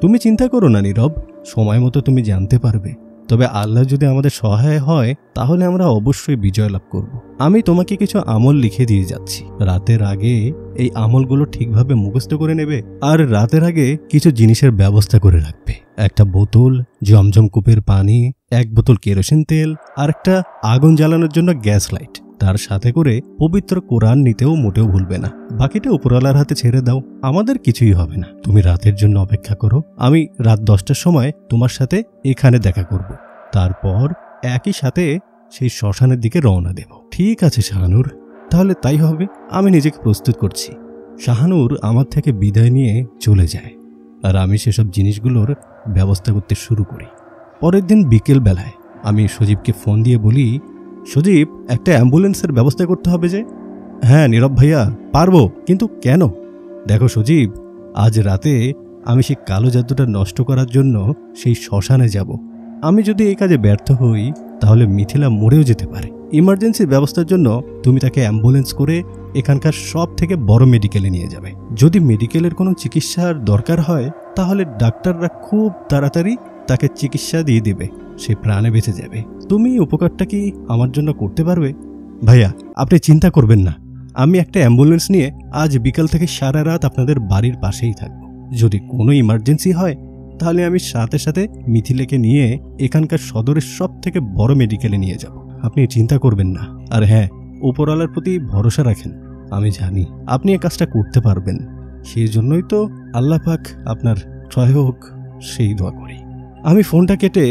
তুমি চিন্তা করো না নীরব, সময় মতো তুমি জানতে পারবে। তবে আল্লাহ যদি আমাদের সহায় হয় তাহলে আমরা অবশ্যই বিজয় লাভ করব। আমি তোমাকে কিছু আমল লিখে দিয়ে যাচ্ছি, রাতের আগে এই আমলগুলো ঠিকভাবে মুখস্থ করে নেবে, আর রাতের আগে কিছু জিনিসের ব্যবস্থা করে রাখবে। একটা বোতল জমজম কূপের পানি, 1 বোতল কেরোসিন তেল, আর একটা আগুন জ্বালানোর জন্য গ্যাস লাইট। তার সাথে করে পবিত্র কোরআন নিতেও মোটেও ভুলবে না। বাকিটা উপরওয়ালার হাতে ছেড়ে দাও, আমাদের কিছুই হবে না। তুমি রাতের জন্য অপেক্ষা করো, আমি রাত 10টার সময় তোমার সাথে এখানে দেখা করব। তারপর একই সাথে সেই শ্মশানের দিকে রওনা দেব। ঠিক আছে শাহানুর, তাহলে তাই হবে, আমি নিজেকে প্রস্তুত করছি। শাহানুর আমার থেকে বিদায় নিয়ে চলে যায়, আর আমি সেসব জিনিসগুলোর ব্যবস্থা করতে শুরু করি। পরের দিন বিকেল বেলায় আমি সজীবকে ফোন দিয়ে বলি, সজীব, একটা অ্যাম্বুলেন্সের ব্যবস্থা করতে হবে যে। হ্যাঁ নীরব ভাইয়া, পারবো, কিন্তু কেন? দেখো সজীব, আজ রাতে আমি সেই কালো জাদুটা নষ্ট করার জন্য সেই শ্মশানে যাব। আমি যদি এই কাজে ব্যর্থ হই তাহলে মিথিলা মরেও যেতে পারে। ইমার্জেন্সি ব্যবস্থার জন্য তুমি তাকে অ্যাম্বুলেন্স করে এখানকার সব থেকে বড় মেডিকেলে নিয়ে যাবে। যদি মেডিকেলের কোনো চিকিৎসার দরকার হয় তাহলে ডাক্তাররা খুব তাড়াতাড়ি তাকে চিকিৎসা দিয়ে দেবে, সে প্রাণে বেঁচে যাবে। তুমি উপকারটা কি আমার জন্য করতে পারবে? ভাইয়া, আপনি চিন্তা করবেন না, আমি একটা অ্যাম্বুলেন্স নিয়ে আজ বিকাল থেকে সারা রাত আপনাদের বাড়ির পাশেই থাকব। যদি কোনো ইমার্জেন্সি হয় তাহলে আমি সাথে সাথে মিথিলেকে নিয়ে এখানকার সদরের সব থেকে বড় মেডিকেলে নিয়ে যাব। আপনি চিন্তা করবেন না। আর হ্যাঁ, উপরওয়ালার প্রতি ভরসা রাখেন। আমি জানি আপনি এই কাজটা করতে পারবেন, সেই জন্যই তো আল্লাহ পাক আপনার সহায় হোক সেই দোয়া করি। আমি ফোনটা কেটে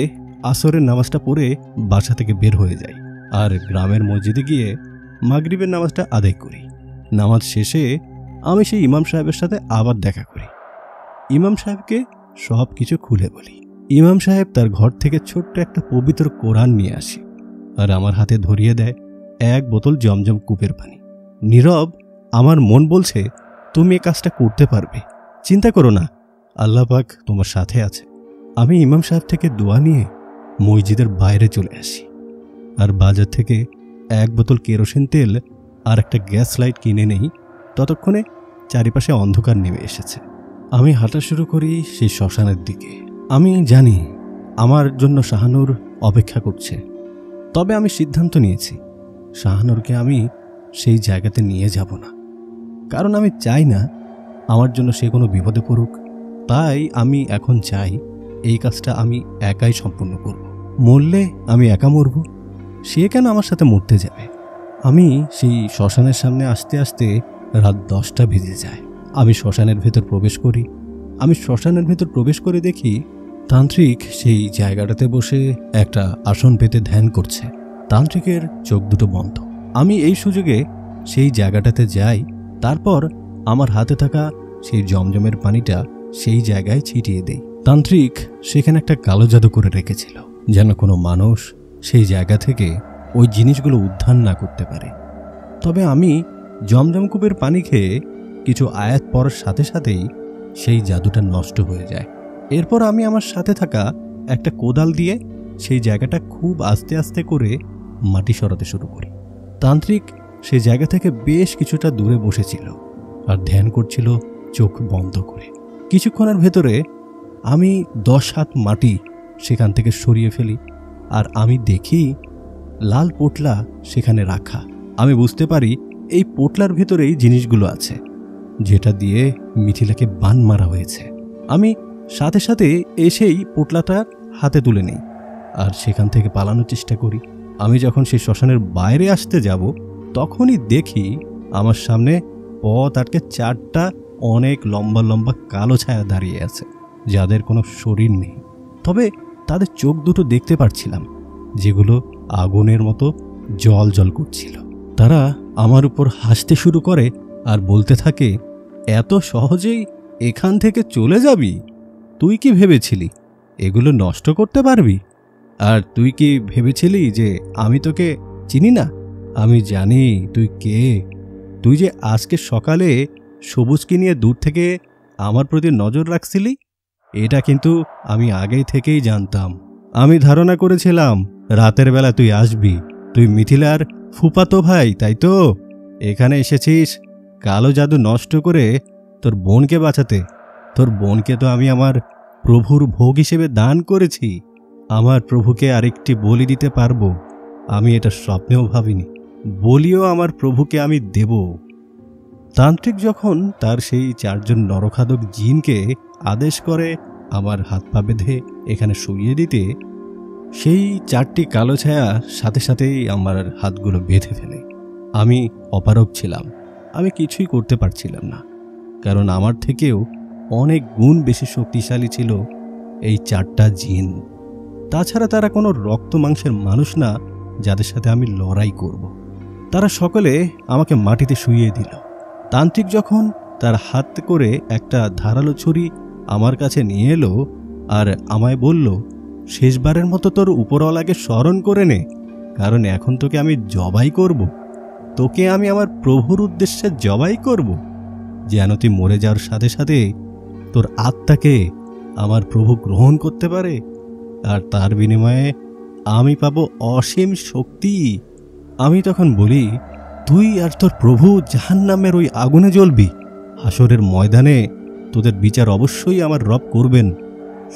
আসরের নামাজটা পড়ে বাসা থেকে বের হয়ে যাই আর গ্রামের মসজিদে গিয়ে মাগরিবের নামাজটা আদায় করি। নামাজ শেষে আমি সেই ইমাম সাহেবের সাথে আবার দেখা করি। ইমাম সাহেবকে সব কিছু খুলে বলি। ইমাম সাহেব তার ঘর থেকে ছোট্ট একটা পবিত্র কোরআন নিয়ে আসে আর আমার হাতে ধরিয়ে দেয় এক বোতল জমজম কূপের পানি। নীরব, আমার মন বলছে তুমি এই কাজটা করতে পারবে, চিন্তা করো না, আল্লাহ পাক তোমার সাথে আছে। আমি ইমাম সাহেব থেকে দোয়া নিয়ে মসজিদের বাইরে চলে আসি আর বাজার থেকে এক বোতল কেরোসিন তেল আর একটা গ্যাস লাইট কিনে নেই। ততক্ষণে চারিপাশে অন্ধকার নেমে এসেছে। আমি হাঁটা শুরু করি সেই শ্মশানের দিকে। আমি জানি আমার জন্য শাহানুর অপেক্ষা করছে, তবে আমি সিদ্ধান্ত নিয়েছি শাহানুরকে আমি সেই জায়গাতে নিয়ে যাব না, কারণ আমি চাই না আমার জন্য সে কোনো বিপদে পড়ুক। তাই আমি এখন চাই এই কাজটা আমি একাই সম্পূর্ণ করব। মরলে আমি একা মরব, সে কেন আমার সাথে মরতে যাবে? আমি সেই শ্মশানের সামনে আসতে আসতে রাত 10টা বেজে যায়। আমি শ্মশানের ভেতর প্রবেশ করি। আমি শ্মশানের ভেতর প্রবেশ করে দেখি তান্ত্রিক সেই জায়গাটাতে বসে একটা আসন পেতে ধ্যান করছে। তান্ত্রিকের চোখ দুটো বন্ধ। আমি এই সুযোগে সেই জায়গাটাতে যাই, তারপর আমার হাতে থাকা সেই জমজমের পানিটা সেই জায়গায় ছিটিয়ে দেই। তান্ত্রিক সেখানে একটা কালো জাদু করে রেখেছিল, যেন কোনো মানুষ সেই জায়গা থেকে ওই জিনিসগুলো উদ্ধার না করতে পারে। তবে আমি জমজম কূপের পানি খেয়ে কিছু আয়াত পড়ার সাথে সাথেই সেই জাদুটা নষ্ট হয়ে যায়। এরপর আমি আমার সাথে থাকা একটা কোদাল দিয়ে সেই জায়গাটা খুব আস্তে আস্তে করে মাটি সরাতে শুরু করি। তান্ত্রিক সেই জায়গা থেকে বেশ কিছুটা দূরে বসেছিল আর ধ্যান করছিল চোখ বন্ধ করে। কিছুক্ষণের ভেতরে আমি 10 হাত মাটি সেখান থেকে সরিয়ে ফেলি আর আমি দেখি লাল পোটলা সেখানে রাখা। আমি বুঝতে পারি এই পোটলার ভেতরেই জিনিসগুলো আছে, যেটা দিয়ে মিথিলাকে বান মারা হয়েছে। আমি সাথে সাথে এসেই পোটলাটা হাতে তুলে নেই আর সেখান থেকে পালানোর চেষ্টা করি। আমি যখন সেই শ্মশানের বাইরে আসতে যাব তখনই দেখি আমার সামনে পথ আটকে 4টা অনেক লম্বা লম্বা কালো ছায়া দাঁড়িয়ে আছে, যাদের কোনো শরীর নেই, তবে তাদের চোখ দুটো দেখতে পাচ্ছিলাম, যেগুলো আগুনের মতো জল জল করছিল। তারা আমার উপর হাসতে শুরু করে আর বলতে থাকে, এত সহজেই এখান থেকে চলে যাবি? তুই কি ভেবেছিলি এগুলো নষ্ট করতে পারবি? আর তুই কি ভেবেছিলি যে আমি তোকে চিনি না? আমি জানি তুই কে। তুই যে আজকে সকালে সবুজকে নিয়ে দূর থেকে আমার প্রতি নজর রাখছিলি, এটা কিন্তু আমি আগেই থেকেই জানতাম। আমি ধারণা করেছিলাম রাতের বেলা তুই আসবি। তুই মিথিলার ফুফাতো ভাই, তাই তো? এখানে এসেছিস কালো জাদু নষ্ট করে তোর বোনকে বাঁচাতে। তোর বোনকে তো আমি আমার প্রভুর ভোগ হিসেবে দান করেছি। আমার প্রভুকে আরেকটি বলি দিতে পারবো, আমি এটা স্বপ্নেও ভাবিনি। বলিও আমার প্রভুকে আমি দেব। তান্ত্রিক যখন তার সেই 4জন নরখাদক জিনকে আদেশ করে আমার হাত পা বেঁধে এখানে শুইয়ে দিতে, সেই 4টি কালো ছায়া সাথে সাথেই আমার হাতগুলো বেঁধে ফেলে। আমি অপারগ ছিলাম, আমি কিছুই করতে পারছিলাম না, কারণ আমার থেকেও অনেক গুণ বেশি শক্তিশালী ছিল এই 4টা জিন। তাছাড়া তারা কোনো রক্ত মাংসের মানুষ না যাদের সাথে আমি লড়াই করব। তারা সকলে আমাকে মাটিতে শুইয়ে দিল। তান্ত্রিক যখন তার হাত করে একটা ধারালো ছুরি আমার কাছে নিয়ে এলো আর আমায় বলল, শেষবারের মতো তোর উপরওয়ালাকে স্মরণ করে নে, কারণ এখন তোকে আমি জবাই করব। তোকে আমি আমার প্রভুর উদ্দেশ্যে জবাই করব, যেন তুই মরে যাওয়ার সাথে সাথে তোর আত্মাকে আমার প্রভু গ্রহণ করতে পারে, আর তার বিনিময়ে আমি পাবো অসীম শক্তি। আমি তখন বলি, তুই আর তোর প্রভু জাহান্নামের ওই আগুনে জ্বলবি। হাসরের ময়দানে তোদের বিচার অবশ্যই আমার রব করবেন,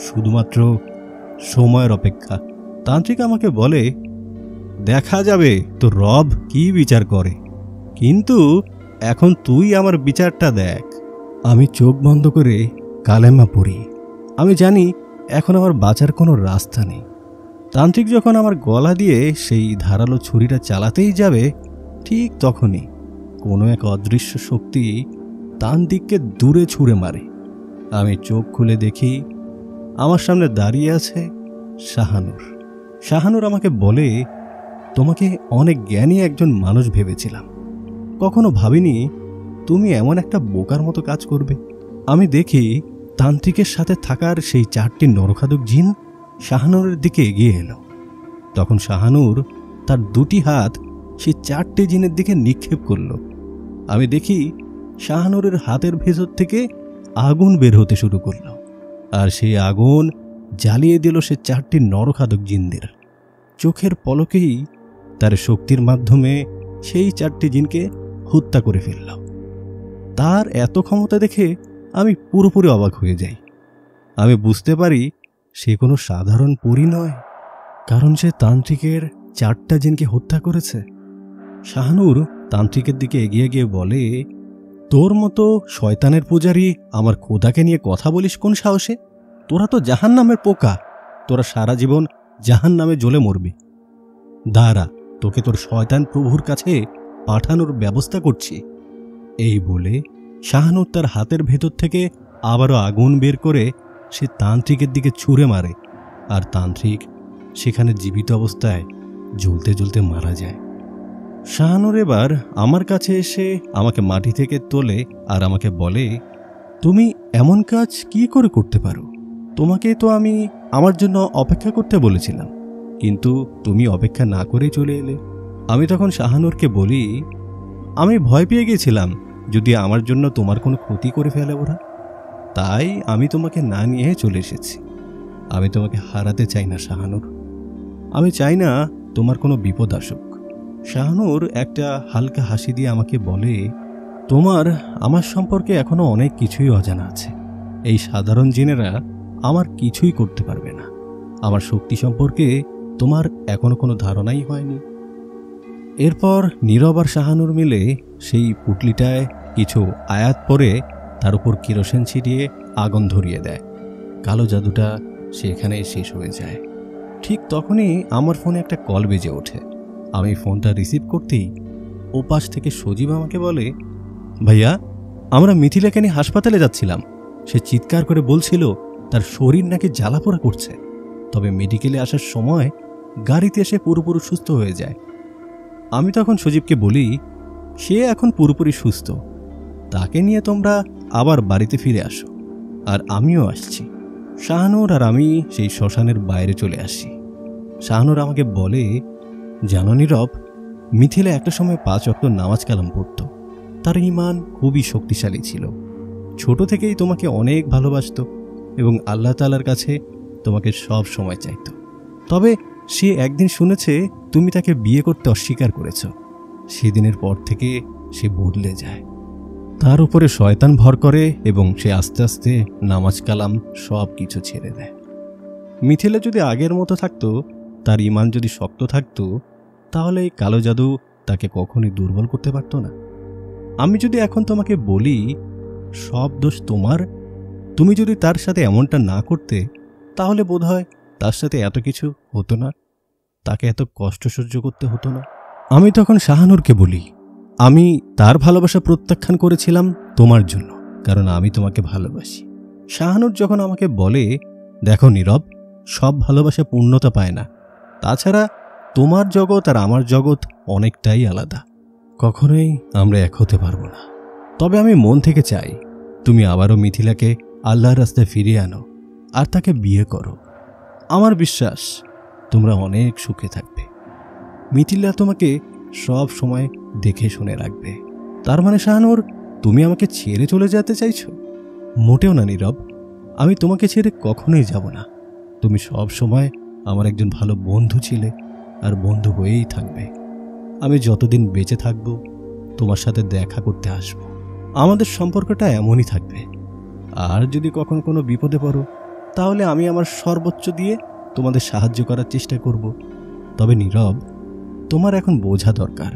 শুধুমাত্র সময়ের অপেক্ষা। তান্ত্রিক আমাকে বলে, দেখা যাবে তোর রব কি বিচার করে, কিন্তু এখন তুই আমার বিচারটা দেখ। আমি চোখ বন্ধ করে কালেমা পড়ি। আমি জানি এখন আমার বাঁচার কোনো রাস্তা নেই। তান্ত্রিক যখন আমার গলা দিয়ে সেই ধারালো ছুরিটা চালাতেই যাবে, ঠিক তখনই কোনো এক অদৃশ্য শক্তি তান্ত্রিককে দূরে ছুঁড়ে মারে। আমি চোখ খুলে দেখি আমার সামনে দাঁড়িয়ে আছে শাহানুর। শাহানুর আমাকে বলে, তোমাকে অনেক জ্ঞানী একজন মানুষ ভেবেছিলাম, কখনো ভাবিনি তুমি এমন একটা বোকার মতো কাজ করবে। আমি দেখি তান্ত্রিকের সাথে থাকার সেই 4টি নরখাদক জিন শাহানুরের দিকে এগিয়ে এলো। তখন শাহানুর তার 2টি হাত সেই 4টি জিনের দিকে নিক্ষেপ করল। আমি দেখি শাহানুরের হাতের ভেতর থেকে আগুন বের হতে শুরু করল, আর সেই আগুন জ্বালিয়ে দিল সে 4টি নরখাদক জিনদের। চোখের পলকেই তার শক্তির মাধ্যমে সেই 4টি জিনকে হত্যা করে ফেলল। তার এত ক্ষমতা দেখে আমি পুরোপুরি অবাক হয়ে যাই। আমি বুঝতে পারি সে কোনো সাধারণ পরী নয়, কারণ সে তান্ত্রিকের 4টা জিনকে হত্যা করেছে। শাহানুর তান্ত্রিকের দিকে এগিয়ে গিয়ে বলে, তোর মতো শয়তানের পূজারী আমার খোদাকে নিয়ে কথা বলিস কোন সাহসে? তোরা তো জাহান্নামের পোকা, তোরা সারা জীবন জাহান্নামে জ্বলে মরবি। দাঁড়া, তোকে তোর শয়তান প্রভুর কাছে পাঠানোর ব্যবস্থা করছি। এই বলে শাহানুর তার হাতের ভেতর থেকে আবারও আগুন বের করে সে তান্ত্রিকের দিকে ছুঁড়ে মারে, আর তান্ত্রিক সেখানে জীবিত অবস্থায় জ্বলতে জ্বলতে মারা যায়। শাহানুর এবার আমার কাছে এসে আমাকে মাটি থেকে তোলে আর আমাকে বলে, তুমি এমন কাজ কি করে করতে পারো? তোমাকে তো আমি আমার জন্য অপেক্ষা করতে বলেছিলাম, কিন্তু তুমি অপেক্ষা না করে চলে এলে। আমি তখন শাহানুরকে বলি, আমি ভয় পেয়ে গেছিলাম যদি আমার জন্য তোমার কোনো ক্ষতি করে ফেলে ওরা, তাই আমি তোমাকে না নিয়ে চলে এসেছি। আমি তোমাকে হারাতে চাই না শাহানুর, আমি চাই না তোমার কোনো বিপদ আসুক। শাহানুর একটা হালকা হাসি দিয়ে আমাকে বলে, তোমার আমার সম্পর্কে এখনো অনেক কিছুই অজানা আছে। এই সাধারণ জিনেরা আমার কিছুই করতে পারবে না। আমার শক্তি সম্পর্কে তোমার এখনো কোনো ধারণাই হয়নি। এরপর নীরব আর শাহানুর মিলে সেই পুটলিটায় কিছু আয়াত পরে তার উপর কেরোসিন ছিটিয়ে আগুন ধরিয়ে দেয়। কালো জাদুটা সেখানেই শেষ হয়ে যায়। ঠিক তখনই আমার ফোনে একটা কল বেজে ওঠে। আমি ফোনটা রিসিভ করতেই ওপাশ থেকে সজীব আমাকে বলে, ভাইয়া, আমরা মিথিলাকে নিয়ে হাসপাতালে যাচ্ছিলাম। সে চিৎকার করে বলছিল তার শরীর নাকি জ্বালাপোড়া করছে, তবে মেডিকেলে আসার সময় গাড়িতে এসে পুরোপুরি সুস্থ হয়ে যায়। আমি তখন সজীবকে বলি, সে এখন পুরোপুরি সুস্থ, তাকে নিয়ে তোমরা আবার বাড়িতে ফিরে আসো, আর আমিও আসছি। শাহানুর আর আমি সেই শ্মশানের বাইরে চলে আসি। শাহানুর আমাকে বলে, জানো নীরব, মিথিলা একটা সময় 5 ওয়াক্ত নামাজ কালাম পড়ত। তার ঈমান খুবই শক্তিশালী ছিল। ছোট থেকেই তোমাকে অনেক ভালোবাসত এবং আল্লাহ তাআলার কাছে তোমাকে সব সময় চাইত। তবে সে একদিন শুনেছে তুমি তাকে বিয়ে করতে অস্বীকার করেছ। সেদিনের পর থেকে সে বদলে যায়। তার উপরে শয়তান ভর করে এবং সে আস্তে আস্তে নামাজ কালাম সব কিছু ছেড়ে দেয়। মিথিলা যদি আগের মতো থাকতো, তার ঈমান যদি শক্ত থাকতো, তাহলে এই কালো জাদু তাকে কখনোই দুর্বল করতে পারত না। আমি যদি এখন তোমাকে বলি সব দোষ তোমার, তুমি যদি তার সাথে এমনটা না করতে, তাহলে বোধহয় তার সাথে এত কিছু হতো না, তাকে এত কষ্ট সহ্য করতে হতো না। আমি তখন শাহানুরকে বলি, আমি তার ভালোবাসা প্রত্যাখ্যান করেছিলাম তোমার জন্য, কারণ আমি তোমাকে ভালোবাসি। শাহানুর যখন আমাকে বলে, দেখো নীরব, সব ভালোবাসা পূর্ণতা পায় না। তাছাড়া তোমার জগৎ আর আমার জগৎ অনেকটাই আলাদা, কখনোই আমরা এক হতে পারবো না। তবে আমি মন থেকে চাই তুমি আবারও মিথিলাকে আল্লাহর রাস্তায় ফিরিয়ে আনো আর তাকে বিয়ে করো। আমার বিশ্বাস তোমরা অনেক সুখে থাকবে। মিথিলা তোমাকে সব সময় দেখে শুনে রাখবে। তার মানে শাহানুর, তুমি আমাকে ছেড়ে চলে যেতে চাইছো? মোটেও না নীরব, আমি তোমাকে ছেড়ে কখনোই যাব না। তুমি সব সময় আমার একজন ভালো বন্ধু ছিলে আর বন্ধু হয়েই থাকবে। আমি যতদিন বেঁচে থাকব তোমার সাথে দেখা করতে আসব। আমাদের সম্পর্কটা এমনই থাকবে। আর যদি কখনো কোনো বিপদে পড়ো তাহলে আমি আমার সর্বোচ্চ দিয়ে তোমাদের সাহায্য করার চেষ্টা করব। তবে নীরব, তোমার এখন বোঝা দরকার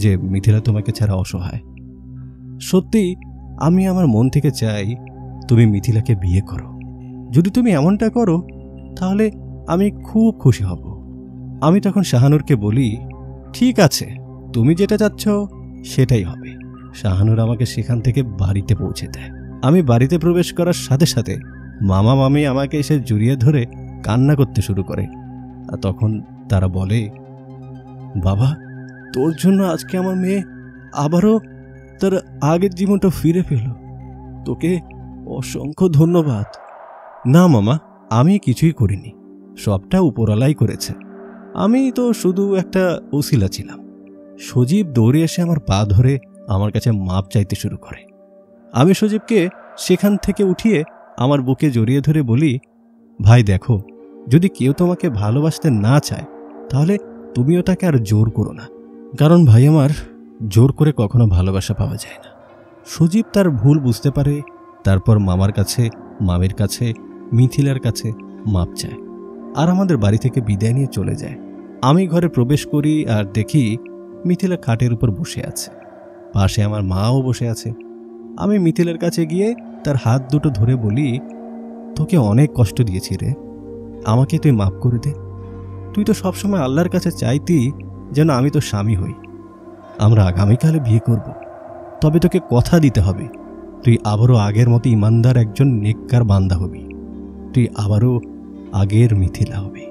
যে মিথিলা তোমাকে ছাড়া অসহায়। সত্যি আমি আমার মন থেকে চাই তুমি মিথিলাকে বিয়ে করো। যদি তুমি এমনটা করো তাহলে আমি খুব খুশি হব। আমি তখন শাহানুরকে বলি, ঠিক আছে, তুমি যেটা চাচ্ছ সেটাই হবে। শাহানুর আমাকে সেখান থেকে বাড়িতে পৌঁছে দেয়। আমি বাড়িতে প্রবেশ করার সাথে সাথে মামা মামি আমাকে এসে জড়িয়ে ধরে কান্না করতে শুরু করে। আর তখন তারা বলে, বাবা, তোর জন্য আজকে আমার মেয়ে আবারও তার আগের জীবনটা ফিরে পেল। তোকে অসংখ্য ধন্যবাদ। না মামা, আমি কিছুই করিনি, সবটা উপরওয়ালাই করেছে। আমি তো শুধু একটা ওসিলা ছিলাম। সজীব দৌড়ে এসে আমার পা ধরে আমার কাছে মাপ চাইতে শুরু করে। আমি সজীবকে সেখান থেকে উঠিয়ে আমার বুকে জড়িয়ে ধরে বলি, ভাই দেখো, যদি কেউ তোমাকে ভালোবাসতে না চায় তাহলে তুমিও তাকে আর জোর করো না। কারণ ভাই আমার, জোর করে কখনো ভালোবাসা পাওয়া যায় না। সজীব তার ভুল বুঝতে পারে, তারপর মামার কাছে, মামির কাছে, মিথিলার কাছে মাপ চায় আর আমাদের বাড়ি থেকে বিদায় নিয়ে চলে যায়। আমি ঘরে প্রবেশ করি আর দেখি মিথিলা খাটের উপর বসে আছে, পাশে আমার মাও বসে আছে। আমি মিথিলার কাছে গিয়ে তার হাত দুটো ধরে বলি, তোকে অনেক কষ্ট দিয়েছি রে, আমাকে তুই মাফ করে দে। তুই তো সবসময় আল্লাহর কাছে চাইতি যেন আমি তো স্বামী হই। আমরা আগামীকালে বিয়ে করব, তবে তোকে কথা দিতে হবে তুই আবারও আগের মতো ইমানদার একজন নেককার বান্দা হবি। তুই আবারও আগের মিথিলা হবি।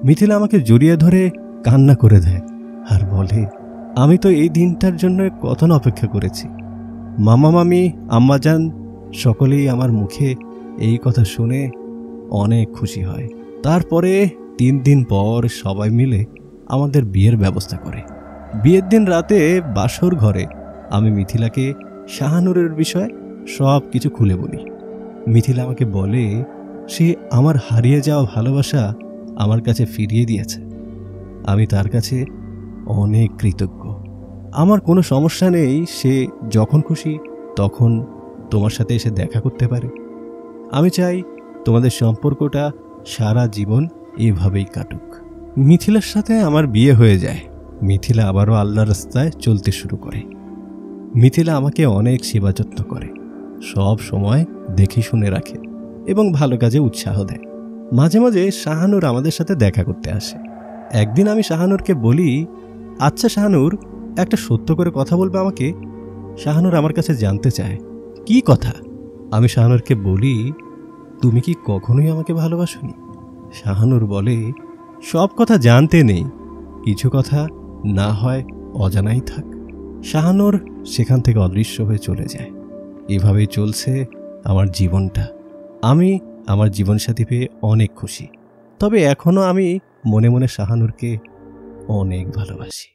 মিথিলা আমাকে জড়িয়ে ধরে কান্না করে দেয় আর বলে, আমি তো এই দিনটার জন্য কত না অপেক্ষা করেছি। মামা মামি, আম্মাজান সকলেই আমার মুখে এই কথা শুনে অনেক খুশি হয়। তারপরে 3 দিন পর সবাই মিলে আমাদের বিয়ের ব্যবস্থা করে। বিয়ের দিন রাতে বাসর ঘরে আমি মিথিলাকে শাহানুরের বিষয়ে সব কিছু খুলে বলি। মিথিলা আমাকে বলে সে আমার হারিয়ে যাওয়া ভালোবাসা আমার কাছে ফিরিয়ে দিয়েছে। আমি তার কাছে অনেক কৃতজ্ঞ। আমার কোনো সমস্যা নেই, সে যখন খুশি তখন তোমার সাথে এসে দেখা করতে পারে। আমি চাই তোমাদের সম্পর্কটা সারা জীবন এভাবেই কাটুক। মিথিলার সাথে আমার বিয়ে হয়ে যায়। মিথিলা আবারও আল্লাহর রাস্তায় চলতে শুরু করে। মিথিলা আমাকে অনেক সেবা যত্ন করে, সব সময় দেখে শুনে রাখে এবং ভালো কাজে উৎসাহ দেয়। মাঝে মাঝে শাহানুর আমাদের সাথে দেখা করতে আসে। একদিন আমি শাহানুরকে বলি, আচ্ছা শাহানুর, একটা সত্য করে কথা বলবে আমাকে? শাহানুর আমার কাছে জানতে চায়, কি কথা? আমি শাহানুরকে বলি, তুমি কি কখনোই আমাকে ভালোবাসোনি? শাহানুর বলে, সব কথা জানতে নেই, কিছু কথা না হয় অজানাই থাক। শাহানুর সেখান থেকে অদৃশ্য হয়ে চলে যায়। এভাবেই চলছে আমার জীবনটা। আমি আমার জীবনসাথী পেয়ে অনেক খুশি, তবে এখনও আমি মনে মনে শাহানুরকে অনেক ভালোবাসি।